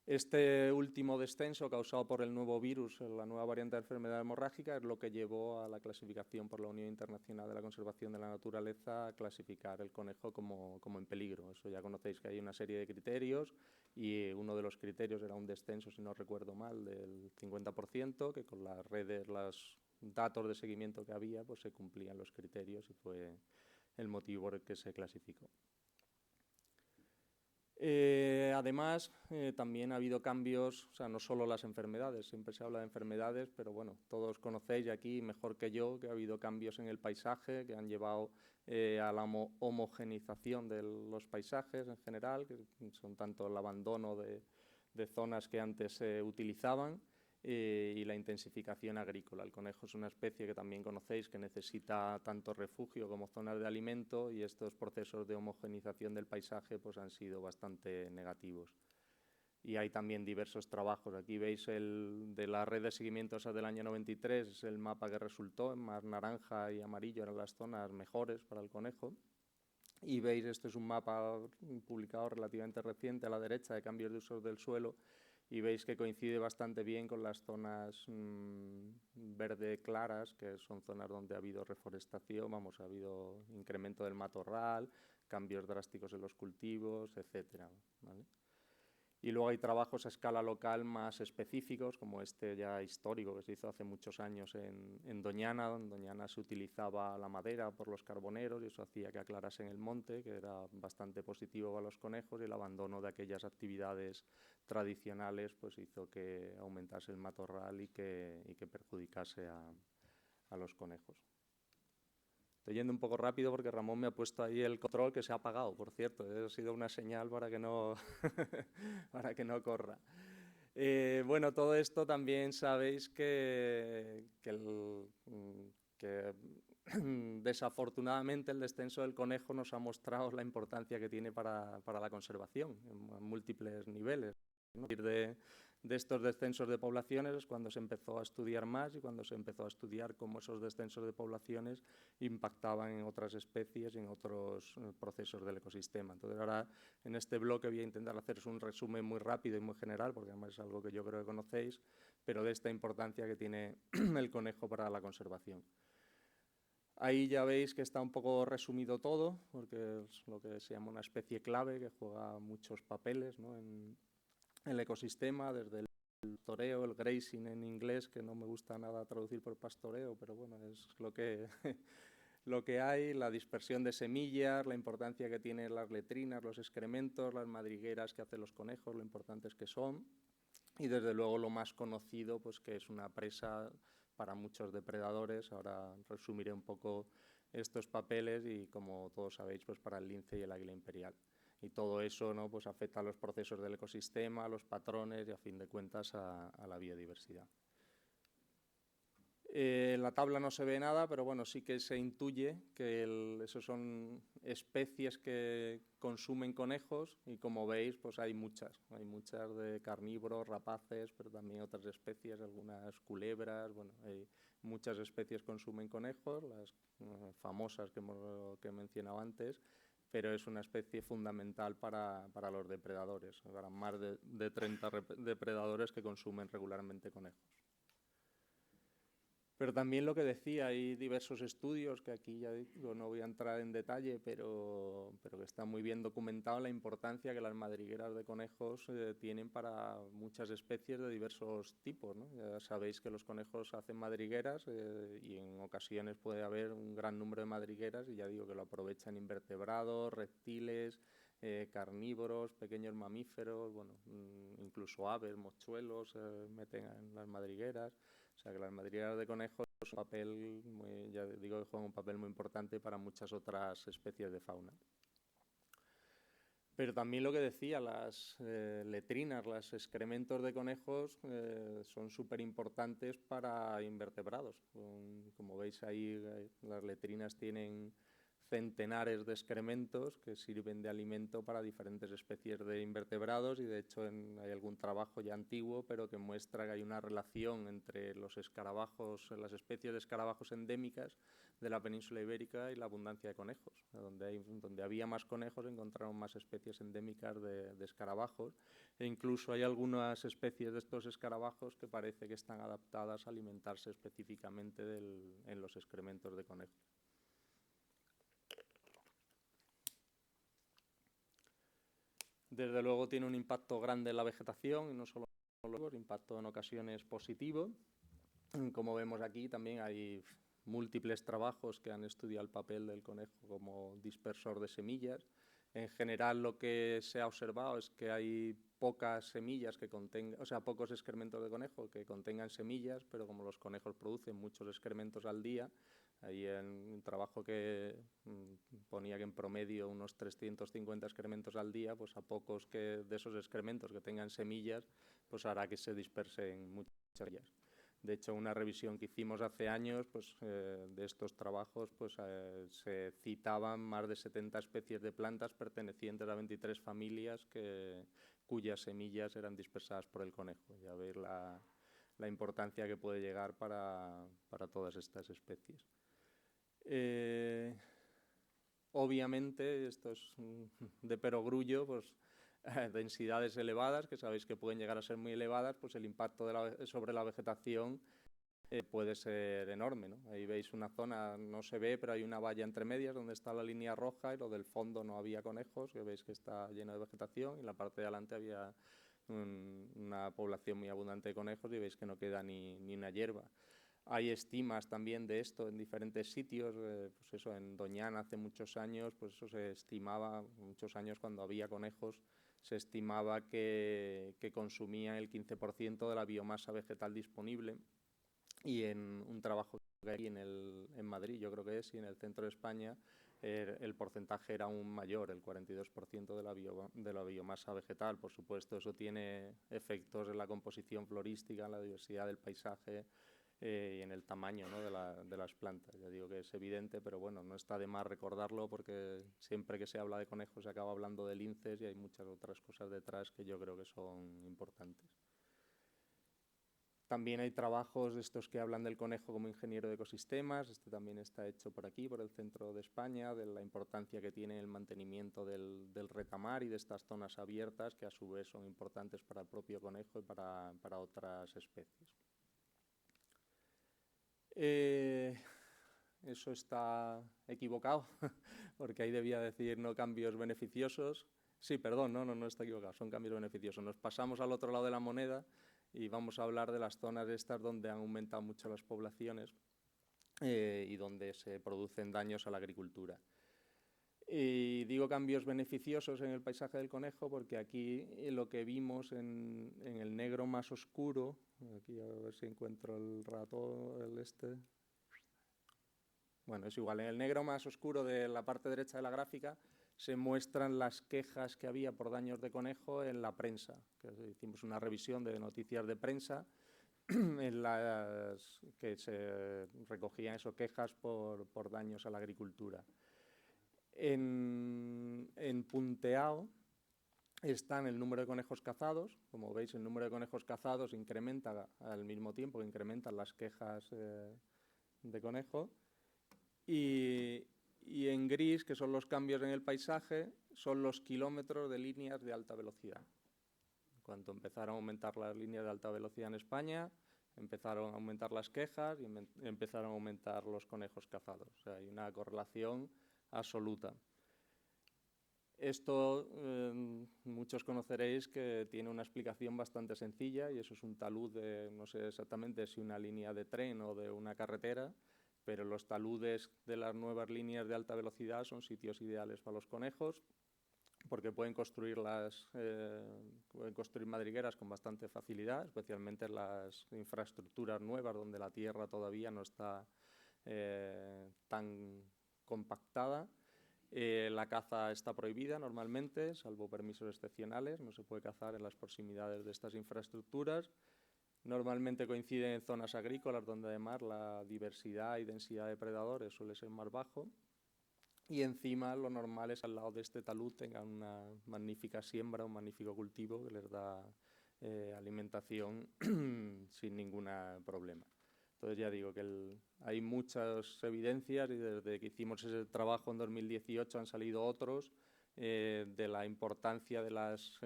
S5: Este último descenso causado por el nuevo virus, la nueva variante de enfermedad hemorrágica, es lo que llevó a la clasificación por la Unión Internacional de la Conservación de la Naturaleza a clasificar el conejo como en peligro. Eso ya conocéis que hay una serie de criterios y uno de los criterios era un descenso, si no recuerdo mal, del 50%, que con las redes, los datos de seguimiento que había, pues se cumplían los criterios y fue el motivo por el que se clasificó. Además, también ha habido cambios, o sea, no solo las enfermedades, siempre se habla de enfermedades, pero bueno, todos conocéis aquí mejor que yo que ha habido cambios en el paisaje que han llevado a la homogenización de los paisajes en general, que son tanto el abandono de zonas que antes se utilizaban, y la intensificación agrícola. El conejo es una especie que también conocéis que necesita tanto refugio como zonas de alimento, y estos procesos de homogenización del paisaje pues han sido bastante negativos. Y hay también diversos trabajos. Aquí veis de la red de seguimiento esa del año 93, es el mapa que resultó, en más naranja y amarillo eran las zonas mejores para el conejo. Y veis, este es un mapa publicado relativamente reciente a la derecha de cambios de usos del suelo, y veis que coincide bastante bien con las zonas verde claras, que son zonas donde ha habido reforestación, ha habido incremento del matorral, cambios drásticos en los cultivos, etcétera, ¿vale? Y luego hay trabajos a escala local más específicos, como este ya histórico que se hizo hace muchos años en Doñana. En Doñana se utilizaba la madera por los carboneros y eso hacía que aclarasen el monte, que era bastante positivo para los conejos, y el abandono de aquellas actividades tradicionales pues hizo que aumentase el matorral y que perjudicase a los conejos. Estoy yendo un poco rápido porque Ramón me ha puesto ahí el control, que se ha apagado, por cierto. Ha sido una señal para que no, para que no corra. Bueno, todo esto también sabéis que desafortunadamente el descenso del conejo nos ha mostrado la importancia que tiene para la conservación en múltiples niveles, ¿no? De estos descensos de poblaciones es cuando se empezó a estudiar más y cuando se empezó a estudiar cómo esos descensos de poblaciones impactaban en otras especies y en otros procesos del ecosistema. Entonces ahora en este bloque voy a intentar haceros un resumen muy rápido y muy general, porque además es algo que yo creo que conocéis, pero de esta importancia que tiene el conejo para la conservación. Ahí ya veis que está un poco resumido todo, porque es lo que se llama una especie clave que juega muchos papeles, ¿no? En el ecosistema, desde el pastoreo, el grazing en inglés, que no me gusta nada traducir por pastoreo, pero bueno, es lo que hay, la dispersión de semillas, la importancia que tienen las letrinas, los excrementos, las madrigueras que hacen los conejos, lo importantes que son, y desde luego lo más conocido, pues que es una presa para muchos depredadores. Ahora resumiré un poco estos papeles y, como todos sabéis, pues para el lince y el águila imperial. Y todo eso, ¿no?, pues afecta a los procesos del ecosistema, a los patrones y, a fin de cuentas, a la biodiversidad. En la tabla no se ve nada, pero bueno, sí que se intuye que esos son especies que consumen conejos, y como veis, pues hay muchas de carnívoros, rapaces, pero también otras especies, algunas culebras. Bueno, hay muchas especies que consumen conejos, las famosas que he mencionado antes, pero es una especie fundamental para los depredadores. Habrá más de 30 depredadores que consumen regularmente conejos. Pero también lo que decía, hay diversos estudios que aquí ya digo, no voy a entrar en detalle, pero que está muy bien documentado la importancia que las madrigueras de conejos tienen para muchas especies de diversos tipos, ¿no? Ya sabéis que los conejos hacen madrigueras y en ocasiones puede haber un gran número de madrigueras, y ya digo que lo aprovechan invertebrados, reptiles, carnívoros, pequeños mamíferos, bueno, incluso aves, mochuelos meten en las madrigueras. O sea que las madrigueras de conejos ya digo que juegan un papel muy importante para muchas otras especies de fauna. Pero también lo que decía, las letrinas, los excrementos de conejos son súper importantes para invertebrados. Como veis ahí, las letrinas tienen centenares de excrementos que sirven de alimento para diferentes especies de invertebrados, y de hecho hay algún trabajo ya antiguo, pero que muestra que hay una relación entre los escarabajos, las especies de escarabajos endémicas de la península ibérica y la abundancia de conejos. Donde había más conejos encontraron más especies endémicas de escarabajos, e incluso hay algunas especies de estos escarabajos que parece que están adaptadas a alimentarse específicamente en los excrementos de conejos. Desde luego tiene un impacto grande en la vegetación, y no solo el impacto en ocasiones positivo. Como vemos aquí, también hay múltiples trabajos que han estudiado el papel del conejo como dispersor de semillas. En general, lo que se ha observado es que hay pocas semillas que contengan, o sea, pocos excrementos de conejo que contengan semillas, pero como los conejos producen muchos excrementos al día, ahí en un trabajo que ponía que en promedio unos 350 excrementos al día, pues a pocos de esos excrementos que tengan semillas, pues hará que se dispersen muchas semillas. De hecho, una revisión que hicimos hace años, pues, de estos trabajos, pues, se citaban más de 70 especies de plantas pertenecientes a 23 familias cuyas semillas eran dispersadas por el conejo. Ya veis la importancia que puede llegar para todas estas especies. Obviamente, esto es de perogrullo, pues, densidades elevadas, que sabéis que pueden llegar a ser muy elevadas, pues el impacto sobre la vegetación puede ser enorme, ¿no? Ahí veis una zona, no se ve, pero hay una valla entre medias donde está la línea roja, y lo del fondo no había conejos, que veis que está lleno de vegetación, y en la parte de adelante había una población muy abundante de conejos, y veis que no queda ni una hierba. Hay estimas también de esto en diferentes sitios, pues eso, en Doñana hace muchos años, pues eso se estimaba, muchos años cuando había conejos, se estimaba que consumían el 15% de la biomasa vegetal disponible, y en un trabajo que hay en Madrid, yo creo que es, y en el centro de España, el porcentaje era aún mayor, el 42% de la biomasa vegetal. Por supuesto, eso tiene efectos en la composición florística, en la diversidad del paisaje, y en el tamaño, ¿no?, de las plantas. Ya digo que es evidente, pero bueno, no está de más recordarlo, porque siempre que se habla de conejos se acaba hablando de linces, y hay muchas otras cosas detrás que yo creo que son importantes. También hay trabajos de estos que hablan del conejo como ingeniero de ecosistemas. Este también está hecho por aquí, por el centro de España, de la importancia que tiene el mantenimiento del retamar y de estas zonas abiertas, que a su vez son importantes para el propio conejo y para otras especies. Eso está equivocado, porque ahí debía decir no cambios beneficiosos. Sí, perdón, no está equivocado, son cambios beneficiosos. Nos pasamos al otro lado de la moneda y vamos a hablar de las zonas estas donde han aumentado mucho las poblaciones y donde se producen daños a la agricultura. Y digo cambios beneficiosos en el paisaje del conejo porque aquí lo que vimos en el negro más oscuro, aquí a ver si encuentro el ratón, bueno, es igual, en el negro más oscuro de la parte derecha de la gráfica se muestran las quejas que había por daños de conejo en la prensa. Hicimos una revisión de noticias de prensa en las que se recogían esas quejas por daños a la agricultura. En punteado están el número de conejos cazados. Como veis, el número de conejos cazados incrementa al mismo tiempo que incrementan las quejas de conejo. Y en gris, que son los cambios en el paisaje, son los kilómetros de líneas de alta velocidad. Cuando empezaron a aumentar las líneas de alta velocidad en España, empezaron a aumentar las quejas y empezaron a aumentar los conejos cazados. O sea, hay una correlación absoluta. Esto muchos conoceréis que tiene una explicación bastante sencilla y eso es un talud de, no sé exactamente si una línea de tren o de una carretera, pero los taludes de las nuevas líneas de alta velocidad son sitios ideales para los conejos porque pueden construir madrigueras con bastante facilidad, especialmente en las infraestructuras nuevas donde la tierra todavía no está tan compactada. La caza está prohibida normalmente, salvo permisos excepcionales, no se puede cazar en las proximidades de estas infraestructuras. Normalmente coinciden en zonas agrícolas donde además la diversidad y densidad de predadores suele ser más bajo. Y encima lo normal es al lado de este talud tengan una magnífica siembra, un magnífico cultivo que les da alimentación sin ningún problema. Entonces ya digo que hay muchas evidencias y desde que hicimos ese trabajo en 2018 han salido otros de la importancia de las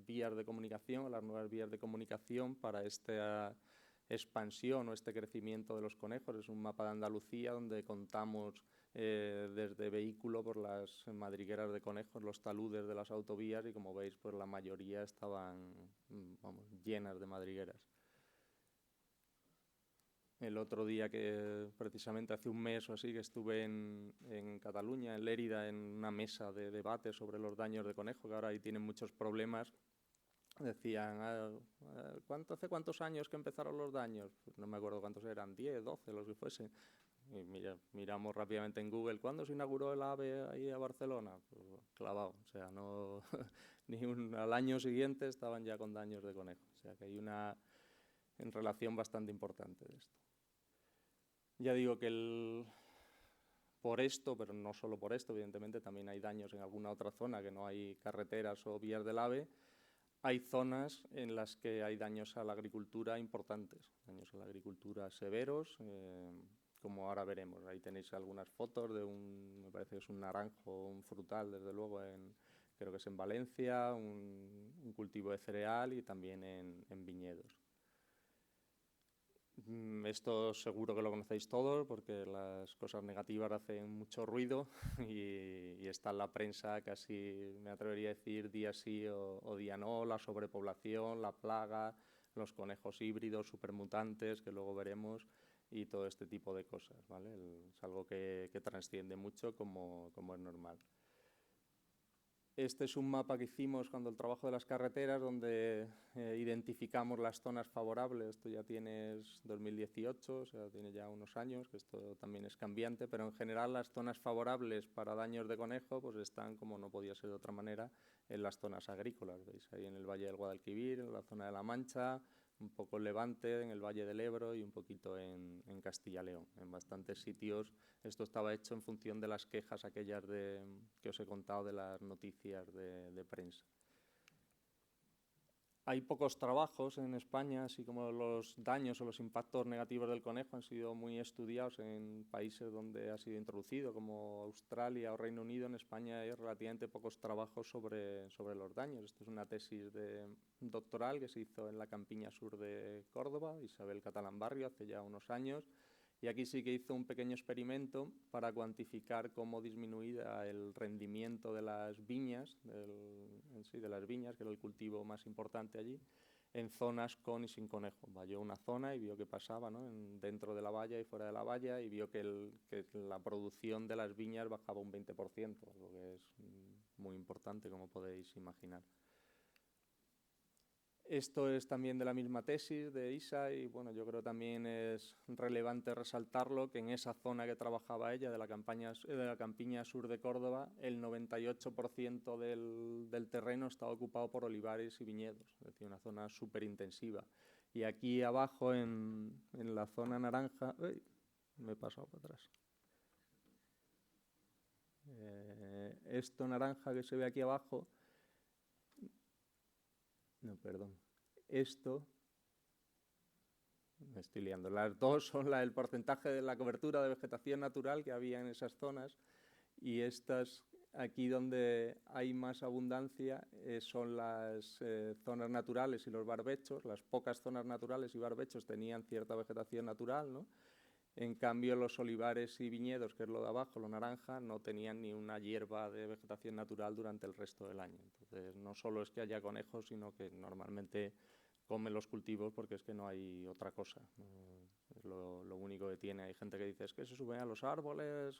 S5: vías de comunicación, las nuevas vías de comunicación para esta expansión o este crecimiento de los conejos. Es un mapa de Andalucía donde contamos desde vehículo por las madrigueras de conejos, los taludes de las autovías y como veis pues la mayoría estaban llenas de madrigueras. El otro día precisamente hace un mes o así que estuve en Cataluña, en Lérida, en una mesa de debate sobre los daños de conejo, que ahora ahí tienen muchos problemas. Decían, ¿hace cuántos años que empezaron los daños? Pues no me acuerdo cuántos eran, 10, 12, los que fuesen. Y miramos rápidamente en Google, ¿cuándo se inauguró el AVE ahí a Barcelona? Pues clavado, o sea, no al año siguiente estaban ya con daños de conejo. O sea que hay una relación bastante importante de esto. Ya digo que por esto, pero no solo por esto, evidentemente también hay daños en alguna otra zona que no hay carreteras o vías del AVE. Hay zonas en las que hay daños a la agricultura importantes, daños a la agricultura severos, como ahora veremos. Ahí tenéis algunas fotos de me parece que es un naranjo, un frutal, desde luego, creo que es en Valencia, un cultivo de cereal y también en viñedos. Esto seguro que lo conocéis todos porque las cosas negativas hacen mucho ruido y está en la prensa casi, me atrevería a decir, día sí o día no, la sobrepoblación, la plaga, los conejos híbridos, supermutantes, que luego veremos, y todo este tipo de cosas, ¿vale? Es algo que trasciende mucho como es normal. Este es un mapa que hicimos cuando el trabajo de las carreteras, donde identificamos las zonas favorables. Esto ya tiene 2018, o sea, tiene ya unos años, que esto también es cambiante, pero en general las zonas favorables para daños de conejo pues están, como no podía ser de otra manera, en las zonas agrícolas. Veis ahí en el Valle del Guadalquivir, en la zona de La Mancha, un poco en Levante, en el Valle del Ebro y un poquito en Castilla y León. En bastantes sitios esto estaba hecho en función de las quejas aquellas que os he contado de las noticias de prensa. Hay pocos trabajos en España, así como los daños o los impactos negativos del conejo han sido muy estudiados en países donde ha sido introducido, como Australia o Reino Unido. En España hay relativamente pocos trabajos sobre los daños. Esto es una tesis doctoral que se hizo en la Campiña Sur de Córdoba, Isabel Catalán Barrio, hace ya unos años. Y aquí sí que hizo un pequeño experimento para cuantificar cómo disminuía el rendimiento de las viñas, de las viñas, que era el cultivo más importante allí, en zonas con y sin conejo. Valló una zona y vio qué pasaba, ¿no? Dentro de la valla y fuera de la valla, y vio que la producción de las viñas bajaba un 20%, algo que es muy importante, como podéis imaginar. Esto es también de la misma tesis de Isa y bueno, yo creo también es relevante resaltarlo, que en esa zona que trabajaba ella, de la campiña sur de Córdoba, el 98% del terreno estaba ocupado por olivares y viñedos, es decir, una zona súper intensiva. Y aquí abajo, en la zona naranja... ¡Uy! Me he pasado para atrás. Esto naranja que se ve aquí abajo... No, perdón. Esto, me estoy liando. Las dos son el porcentaje de la cobertura de vegetación natural que había en esas zonas, y estas aquí donde hay más abundancia son las zonas naturales y los barbechos. Las pocas zonas naturales y barbechos tenían cierta vegetación natural, ¿no? En cambio, los olivares y viñedos, que es lo de abajo, lo naranja, no tenían ni una hierba de vegetación natural durante el resto del año. Entonces, no solo es que haya conejos, sino que normalmente comen los cultivos porque es que no hay otra cosa. Es lo único que tiene. Hay gente que dice, es que se suben a los árboles,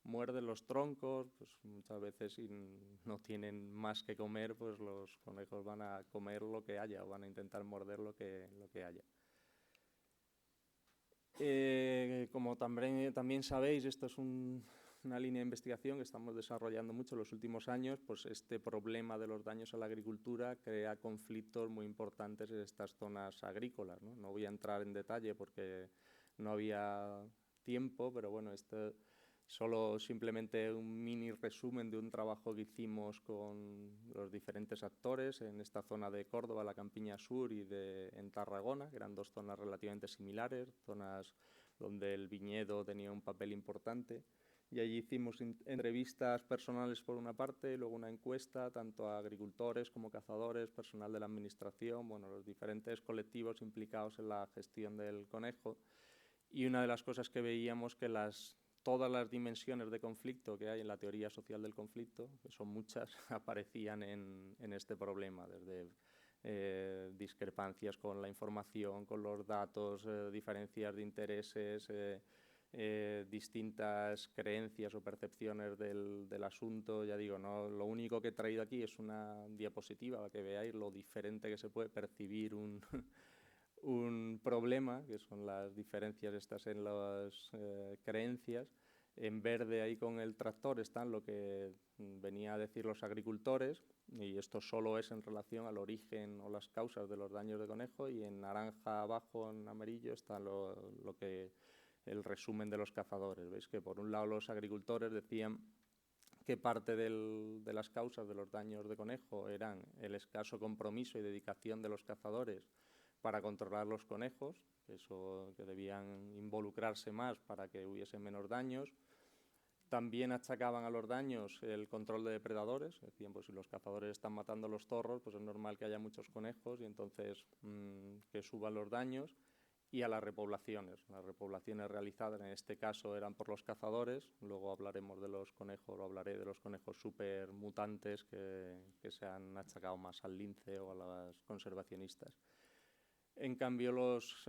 S5: muerden los troncos. Pues muchas veces, si no tienen más que comer, pues los conejos van a comer lo que haya o van a intentar morder lo que haya. Como también sabéis, esto es una línea de investigación que estamos desarrollando mucho en los últimos años. Pues este problema de los daños a la agricultura crea conflictos muy importantes en estas zonas agrícolas, ¿no? No voy a entrar en detalle porque no había tiempo, pero bueno, esto solo simplemente un mini resumen de un trabajo que hicimos con los diferentes actores en esta zona de Córdoba, la Campiña Sur, y en Tarragona, que eran dos zonas relativamente similares, zonas donde el viñedo tenía un papel importante. Y allí hicimos entrevistas personales por una parte, y luego una encuesta tanto a agricultores como cazadores, personal de la administración, bueno, los diferentes colectivos implicados en la gestión del conejo. Y una de las cosas que veíamos que todas las dimensiones de conflicto que hay en la teoría social del conflicto, que son muchas, aparecían en este problema, desde discrepancias con la información, con los datos, diferencias de intereses, distintas creencias o percepciones del asunto. Ya digo, no, lo único que he traído aquí es una diapositiva para que veáis lo diferente que se puede percibir un problema, que son las diferencias estas en las creencias. En verde ahí con el tractor están lo que venía a decir los agricultores, y esto solo es en relación al origen o las causas de los daños de conejo, y en naranja abajo, en amarillo, está el resumen de los cazadores. Veis que por un lado los agricultores decían que parte de las causas de los daños de conejo eran el escaso compromiso y dedicación de los cazadores para controlar los conejos, que debían involucrarse más para que hubiese menos daños. También achacaban a los daños el control de depredadores. Decían, pues si los cazadores están matando los zorros, pues es normal que haya muchos conejos y entonces que suban los daños. Y a las repoblaciones. Las repoblaciones realizadas en este caso eran por los cazadores. Luego hablaremos de los conejos, o hablaré de los conejos super mutantes que se han achacado más al lince o a los conservacionistas. En cambio, los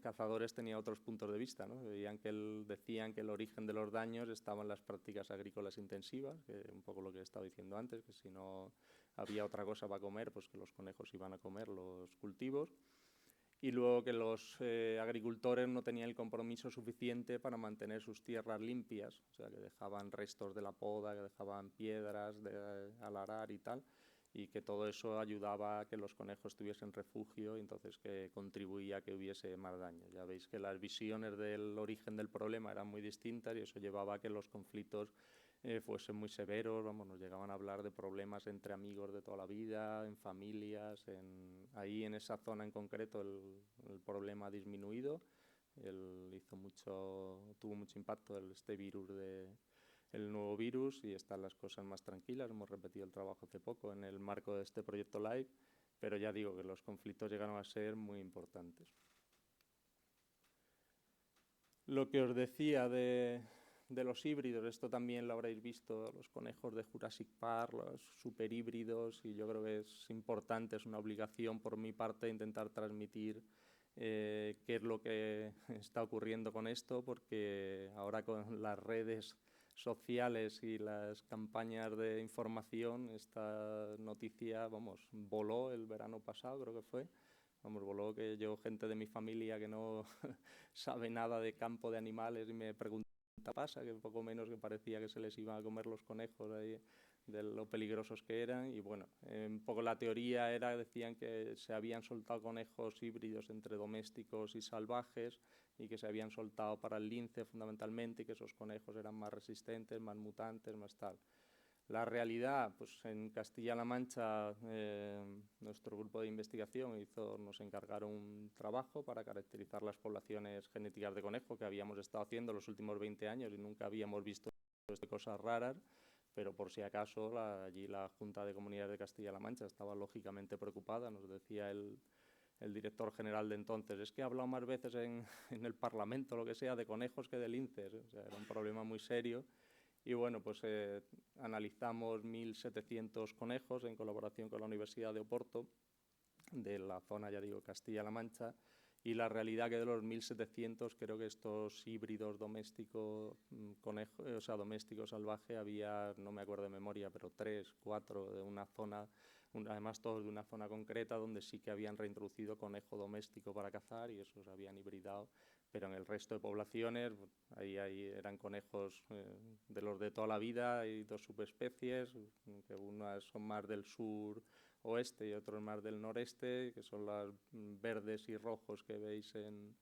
S5: cazadores tenían otros puntos de vista, ¿no? Decían que el origen de los daños estaba en las prácticas agrícolas intensivas, que un poco lo que he estado diciendo antes, que si no había otra cosa para comer, pues que los conejos iban a comer los cultivos. Y luego que los agricultores no tenían el compromiso suficiente para mantener sus tierras limpias, o sea, que dejaban restos de la poda, que dejaban piedras al arar y tal, y que todo eso ayudaba a que los conejos tuviesen refugio, y entonces que contribuía a que hubiese más daño. Ya veis que las visiones del origen del problema eran muy distintas, y eso llevaba a que los conflictos fuesen muy severos. Vamos, nos llegaban a hablar de problemas entre amigos de toda la vida, en familias. Ahí en esa zona en concreto el problema ha disminuido. Tuvo mucho impacto este virus, el nuevo virus, y están las cosas más tranquilas. Hemos repetido el trabajo hace poco en el marco de este proyecto LIFE, pero ya digo que los conflictos llegaron a ser muy importantes. Lo que os decía de los híbridos, esto también lo habréis visto, los conejos de Jurassic Park, los superhíbridos, y yo creo que es importante, es una obligación por mi parte intentar transmitir qué es lo que está ocurriendo con esto, porque ahora con las redes sociales y las campañas de información, esta noticia, vamos, voló el verano pasado, creo que fue. Vamos, voló que yo, gente de mi familia que no sabe nada de campo de animales, y me preguntaba qué pasa, que poco menos que parecía que se les iban a comer los conejos ahí, de lo peligrosos que eran. Y bueno, un poco la teoría era, decían que se habían soltado conejos híbridos entre domésticos y salvajes, y que se habían soltado para el lince fundamentalmente, y que esos conejos eran más resistentes, más mutantes, más tal. La realidad, pues en Castilla-La Mancha, nuestro grupo de investigación nos encargaron un trabajo para caracterizar las poblaciones genéticas de conejo, que habíamos estado haciendo los últimos 20 años y nunca habíamos visto cosas raras, pero por si acaso allí la Junta de Comunidades de Castilla-La Mancha estaba lógicamente preocupada. Nos decía el director general de entonces, es que he hablado más veces en el Parlamento, lo que sea, de conejos que de linces. O sea, era un problema muy serio. Y bueno, pues analizamos 1.700 conejos en colaboración con la Universidad de Oporto, de la zona, ya digo, Castilla-La Mancha, y la realidad que de los 1.700, creo que estos híbridos domésticos, domésticos salvajes, había, no me acuerdo de memoria, pero 3, 4 de una zona, además todos de una zona concreta, donde sí que habían reintroducido conejo doméstico para cazar, y esos habían hibridado. Pero en el resto de poblaciones, ahí eran conejos de los de toda la vida. Hay 2 subespecies, que unas son más del sur oeste y otros más del noreste, que son las verdes y rojos que veis en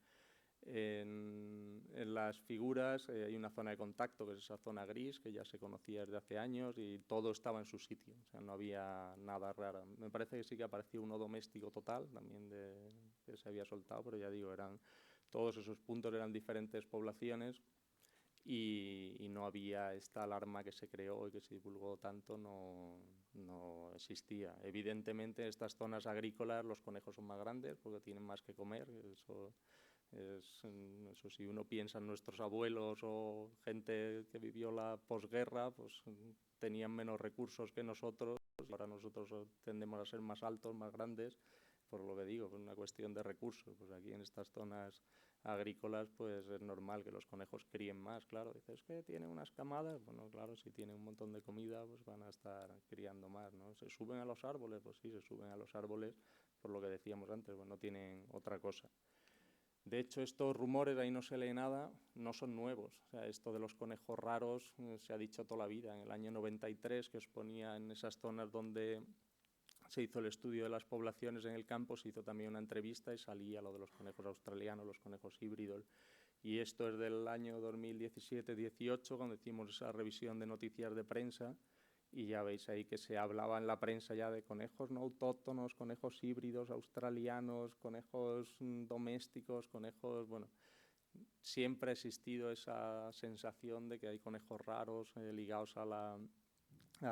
S5: las figuras. Hay una zona de contacto, que es esa zona gris, que ya se conocía desde hace años, y todo estaba en su sitio, o sea, no había nada raro. Me parece que sí que apareció uno doméstico total, también que se había soltado, pero ya digo, todos esos puntos eran diferentes poblaciones, y no había esta alarma que se creó y que se divulgó tanto, no existía. Evidentemente, en estas zonas agrícolas los conejos son más grandes porque tienen más que comer. Eso si uno piensa en nuestros abuelos o gente que vivió la posguerra, pues tenían menos recursos que nosotros, y ahora nosotros tendemos a ser más altos, más grandes, por lo que digo, por una cuestión de recursos. Pues aquí en estas zonas agrícolas pues es normal que los conejos críen más, claro. Dices, ¿es que tienen unas camadas? Bueno, claro, si tienen un montón de comida pues van a estar criando más, ¿no? ¿Se suben a los árboles? Pues sí, se suben a los árboles, por lo que decíamos antes, pues no tienen otra cosa. De hecho, estos rumores, ahí no se lee nada, no son nuevos. O sea, esto de los conejos raros se ha dicho toda la vida. En el año 93, que os ponía en esas zonas donde se hizo el estudio de las poblaciones en el campo, se hizo también una entrevista y salía lo de los conejos australianos, los conejos híbridos. Y esto es del año 2017-18, cuando hicimos esa revisión de noticias de prensa, y ya veis ahí que se hablaba en la prensa ya de conejos no autóctonos, conejos híbridos australianos, conejos domésticos, conejos, bueno, siempre ha existido esa sensación de que hay conejos raros ligados a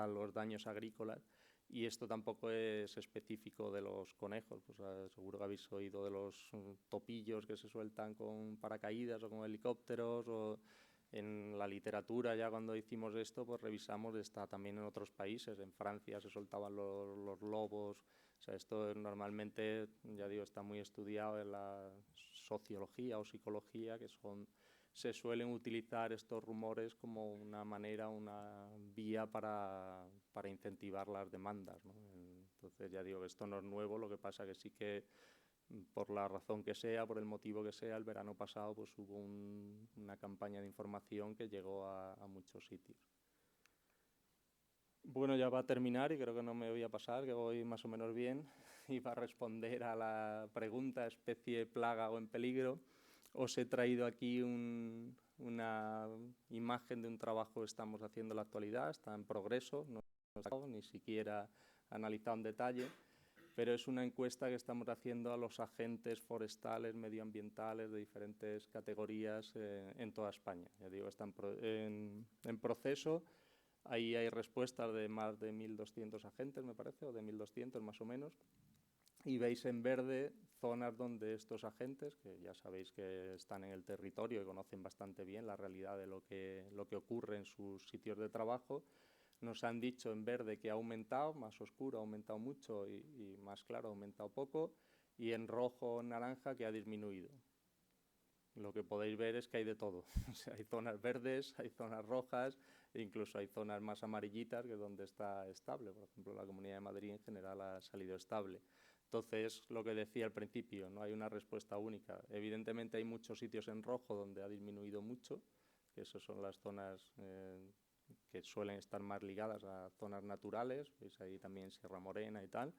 S5: los daños agrícolas. Y esto tampoco es específico de los conejos, pues seguro que habéis oído de los topillos que se sueltan con paracaídas o con helicópteros, o en la literatura ya cuando hicimos esto pues revisamos, está también en otros países. En Francia se soltaban los lobos. O sea, esto normalmente, ya digo, está muy estudiado en la sociología o psicología, que se suelen utilizar estos rumores como una manera, una vía para incentivar las demandas, ¿no? Entonces, ya digo que esto no es nuevo, lo que pasa que sí que, por la razón que sea, por el motivo que sea, el verano pasado pues hubo una campaña de información que llegó a muchos sitios. Bueno, ya va a terminar y creo que no me voy a pasar, que voy más o menos bien, y va a responder a la pregunta especie, plaga o en peligro. Os he traído aquí una imagen de un trabajo que estamos haciendo en la actualidad, está en progreso, no está ni siquiera analizado en detalle, pero es una encuesta que estamos haciendo a los agentes forestales, medioambientales de diferentes categorías en toda España. Ya digo, está en proceso. Ahí hay respuestas de más de 1.200 agentes, me parece, o de 1.200 más o menos. Y veis en verde zonas donde estos agentes, que ya sabéis que están en el territorio y conocen bastante bien la realidad de lo que ocurre en sus sitios de trabajo, nos han dicho en verde que ha aumentado, más oscuro ha aumentado mucho y más claro ha aumentado poco, y en rojo o naranja que ha disminuido. Lo que podéis ver es que hay de todo. O sea, hay zonas verdes, hay zonas rojas, e incluso hay zonas más amarillitas, que es donde está estable. Por ejemplo, la Comunidad de Madrid en general ha salido estable. Entonces, lo que decía al principio, no hay una respuesta única. Evidentemente hay muchos sitios en rojo donde ha disminuido mucho, que esas son las zonas que suelen estar más ligadas a zonas naturales, veis ahí también Sierra Morena y tal.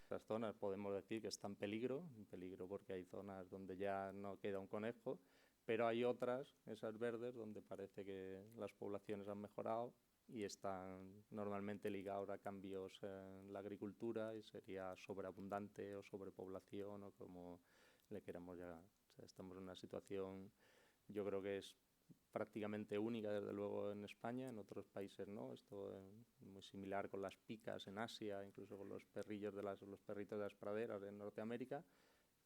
S5: Esas zonas podemos decir que están en peligro porque hay zonas donde ya no queda un conejo, pero hay otras, esas verdes, donde parece que las poblaciones han mejorado y están normalmente ligados a cambios en la agricultura y sería sobreabundante o sobrepoblación o como le queramos llamar. O sea, estamos en una situación, yo creo que es prácticamente única, desde luego, en España, en otros países no. Esto es muy similar con las picas en Asia, incluso con los perritos de las praderas en Norteamérica,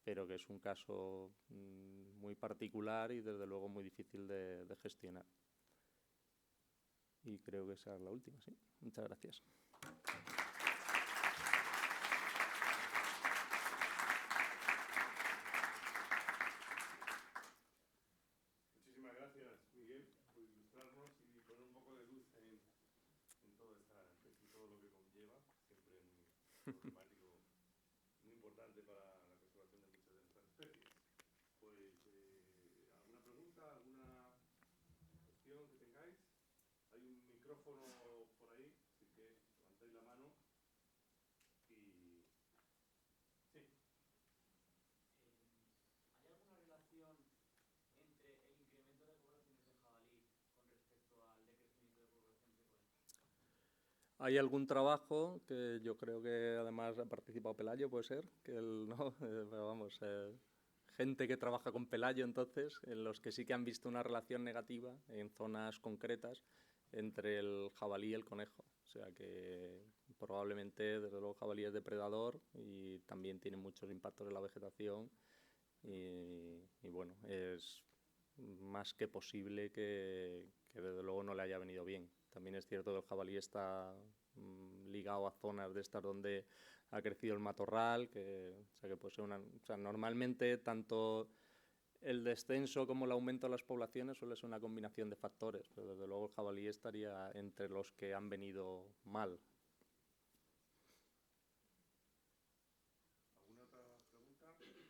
S5: pero que es un caso muy particular y, desde luego, muy difícil de gestionar. Y creo que esa es la última, ¿sí? Muchas gracias.
S2: Muchísimas gracias, Miguel, por ilustrarnos y poner un poco de luz en todo lo que conlleva, siempre muy problemático, muy importante para la conservación de muchas de nuestras especies. Pues, ¿alguna pregunta, alguna cuestión que tengáis? Hay un micrófono por ahí, así que levantáis la mano y... Sí.
S6: ¿Hay alguna relación entre el incremento de poblaciones de jabalí con respecto al decrecimiento de poblaciones de conejos?
S5: Hay algún trabajo que yo creo que además ha participado Pelayo, puede ser, que no, pero vamos, gente que trabaja con Pelayo entonces, en los que sí que han visto una relación negativa en zonas concretas entre el jabalí y el conejo. O sea que probablemente, desde luego, el jabalí es depredador y también tiene muchos impactos en la vegetación y bueno, es más que posible que desde luego no le haya venido bien. También es cierto que el jabalí está ligado a zonas de estas donde ha crecido el matorral, o sea, que puede ser normalmente tanto el descenso como el aumento de las poblaciones suele ser una combinación de factores, pero desde luego el jabalí estaría entre los que han venido mal.
S2: ¿Alguna otra pregunta? Sí, ahí.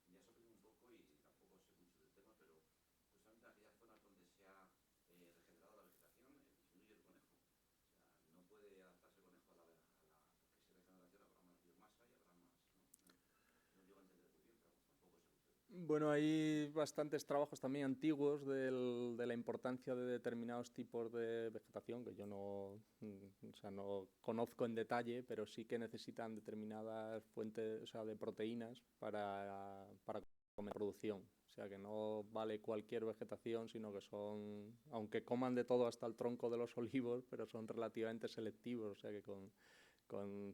S7: Ya se un poco y tampoco sé mucho del tema, pero justamente en aquellas zonas donde se ha regenerado la vegetación disminuye el conejo. O sea, no puede adaptarse el conejo a porque si regeneración habrá más biomasa y habrá más. No llego a entender muy bien, pero tampoco sé mucho.
S5: Bueno, hay bastantes trabajos también antiguos de la importancia de determinados tipos de vegetación que yo no conozco en detalle, pero sí que necesitan determinadas fuentes, o sea, de proteínas para comer producción. O sea, que no vale cualquier vegetación, sino que son, aunque coman de todo hasta el tronco de los olivos, pero son relativamente selectivos. O sea, que con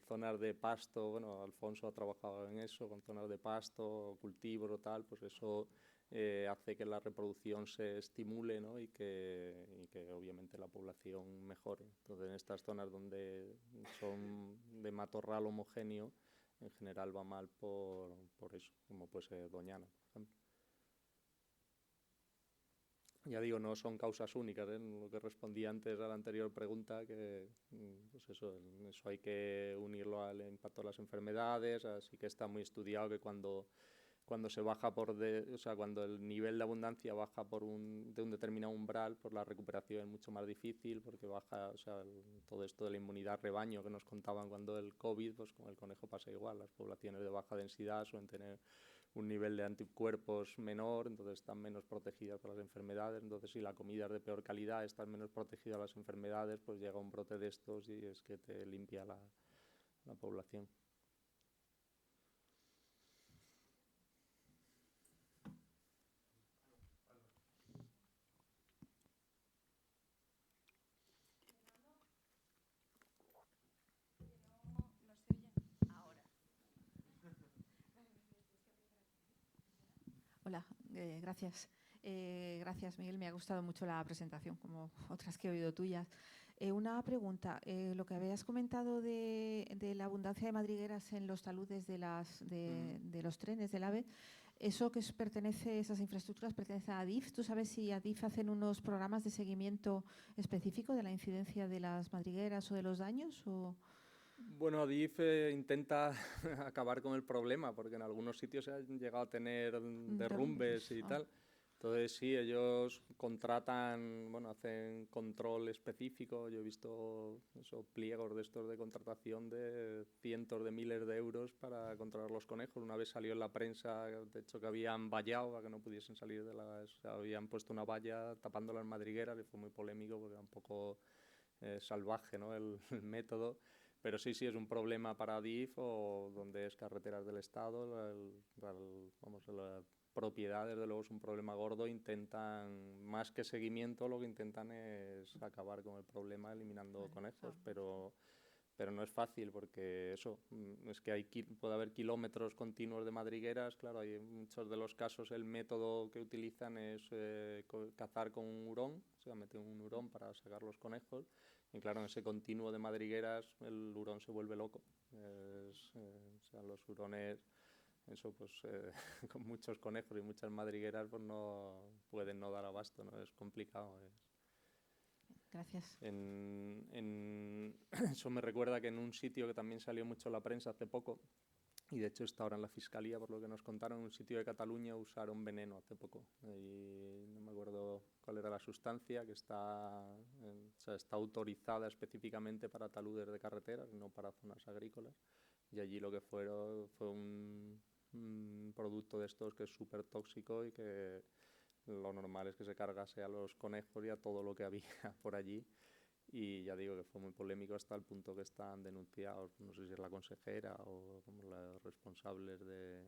S5: zonas de pasto, bueno, Alfonso ha trabajado en eso, con zonas de pasto, cultivos o tal, pues eso hace que la reproducción se estimule, ¿no? y que obviamente la población mejore. Entonces, en estas zonas donde son de matorral homogéneo, en general va mal por eso, como puede ser Doñana, por ejemplo. Ya digo, no son causas únicas, lo que respondí antes a la anterior pregunta, que pues eso hay que unirlo al impacto de las enfermedades, así que está muy estudiado que cuando se baja cuando el nivel de abundancia baja de un determinado umbral, pues la recuperación es mucho más difícil porque baja, todo esto de la inmunidad rebaño que nos contaban cuando el COVID, pues con el conejo pasa igual, las poblaciones de baja densidad suelen tener un nivel de anticuerpos menor, entonces están menos protegidas por las enfermedades, entonces si la comida es de peor calidad, están menos protegidas las enfermedades, pues llega un brote de estos y es que te limpia la población.
S8: Gracias. Gracias, Miguel. Me ha gustado mucho la presentación, como otras que he oído tuyas. Una pregunta. Lo que habías comentado de la abundancia de madrigueras en los taludes de los trenes del AVE, ¿eso que pertenece, esas infraestructuras pertenecen a Adif? ¿Tú sabes si Adif hacen unos programas de seguimiento específico de la incidencia de las madrigueras o de los daños?
S5: Bueno, Adif intenta acabar con el problema, porque en algunos sitios se han llegado a tener derrumbes y tal. Entonces, sí, ellos contratan, bueno, hacen control específico. Yo he visto esos pliegos de estos de contratación de cientos de miles de euros para controlar los conejos. Una vez salió en la prensa, de hecho, que habían vallado a que no pudiesen salir de las... Habían puesto una valla tapando las madrigueras y fue muy polémico porque era un poco salvaje, ¿no?, el método. Pero sí, es un problema para Adif o donde es carreteras del Estado, las propiedades, desde luego es un problema gordo. Intentan, más que seguimiento, lo que intentan es acabar con el problema eliminando conejos, pero no es fácil porque eso, es que puede haber kilómetros continuos de madrigueras. Claro, hay en muchos de los casos el método que utilizan es cazar con un hurón, o sea, meten un hurón para sacar los conejos. Y claro, en ese continuo de madrigueras el hurón se vuelve loco. O sea, los hurones, eso pues con muchos conejos y muchas madrigueras pues no pueden no dar abasto, ¿no? Es complicado.
S8: Gracias.
S5: Eso me recuerda que en un sitio que también salió mucho en la prensa hace poco, y de hecho está ahora en la Fiscalía, por lo que nos contaron, en un sitio de Cataluña usaron veneno hace poco. Y no me acuerdo cuál era la sustancia, que está autorizada específicamente para taludes de carreteras, no para zonas agrícolas. Y allí lo que fue un producto de estos que es súper tóxico y que lo normal es que se cargase a los conejos y a todo lo que había por allí. Y ya digo que fue muy polémico hasta el punto que están denunciados, no sé si es la consejera o como los responsables de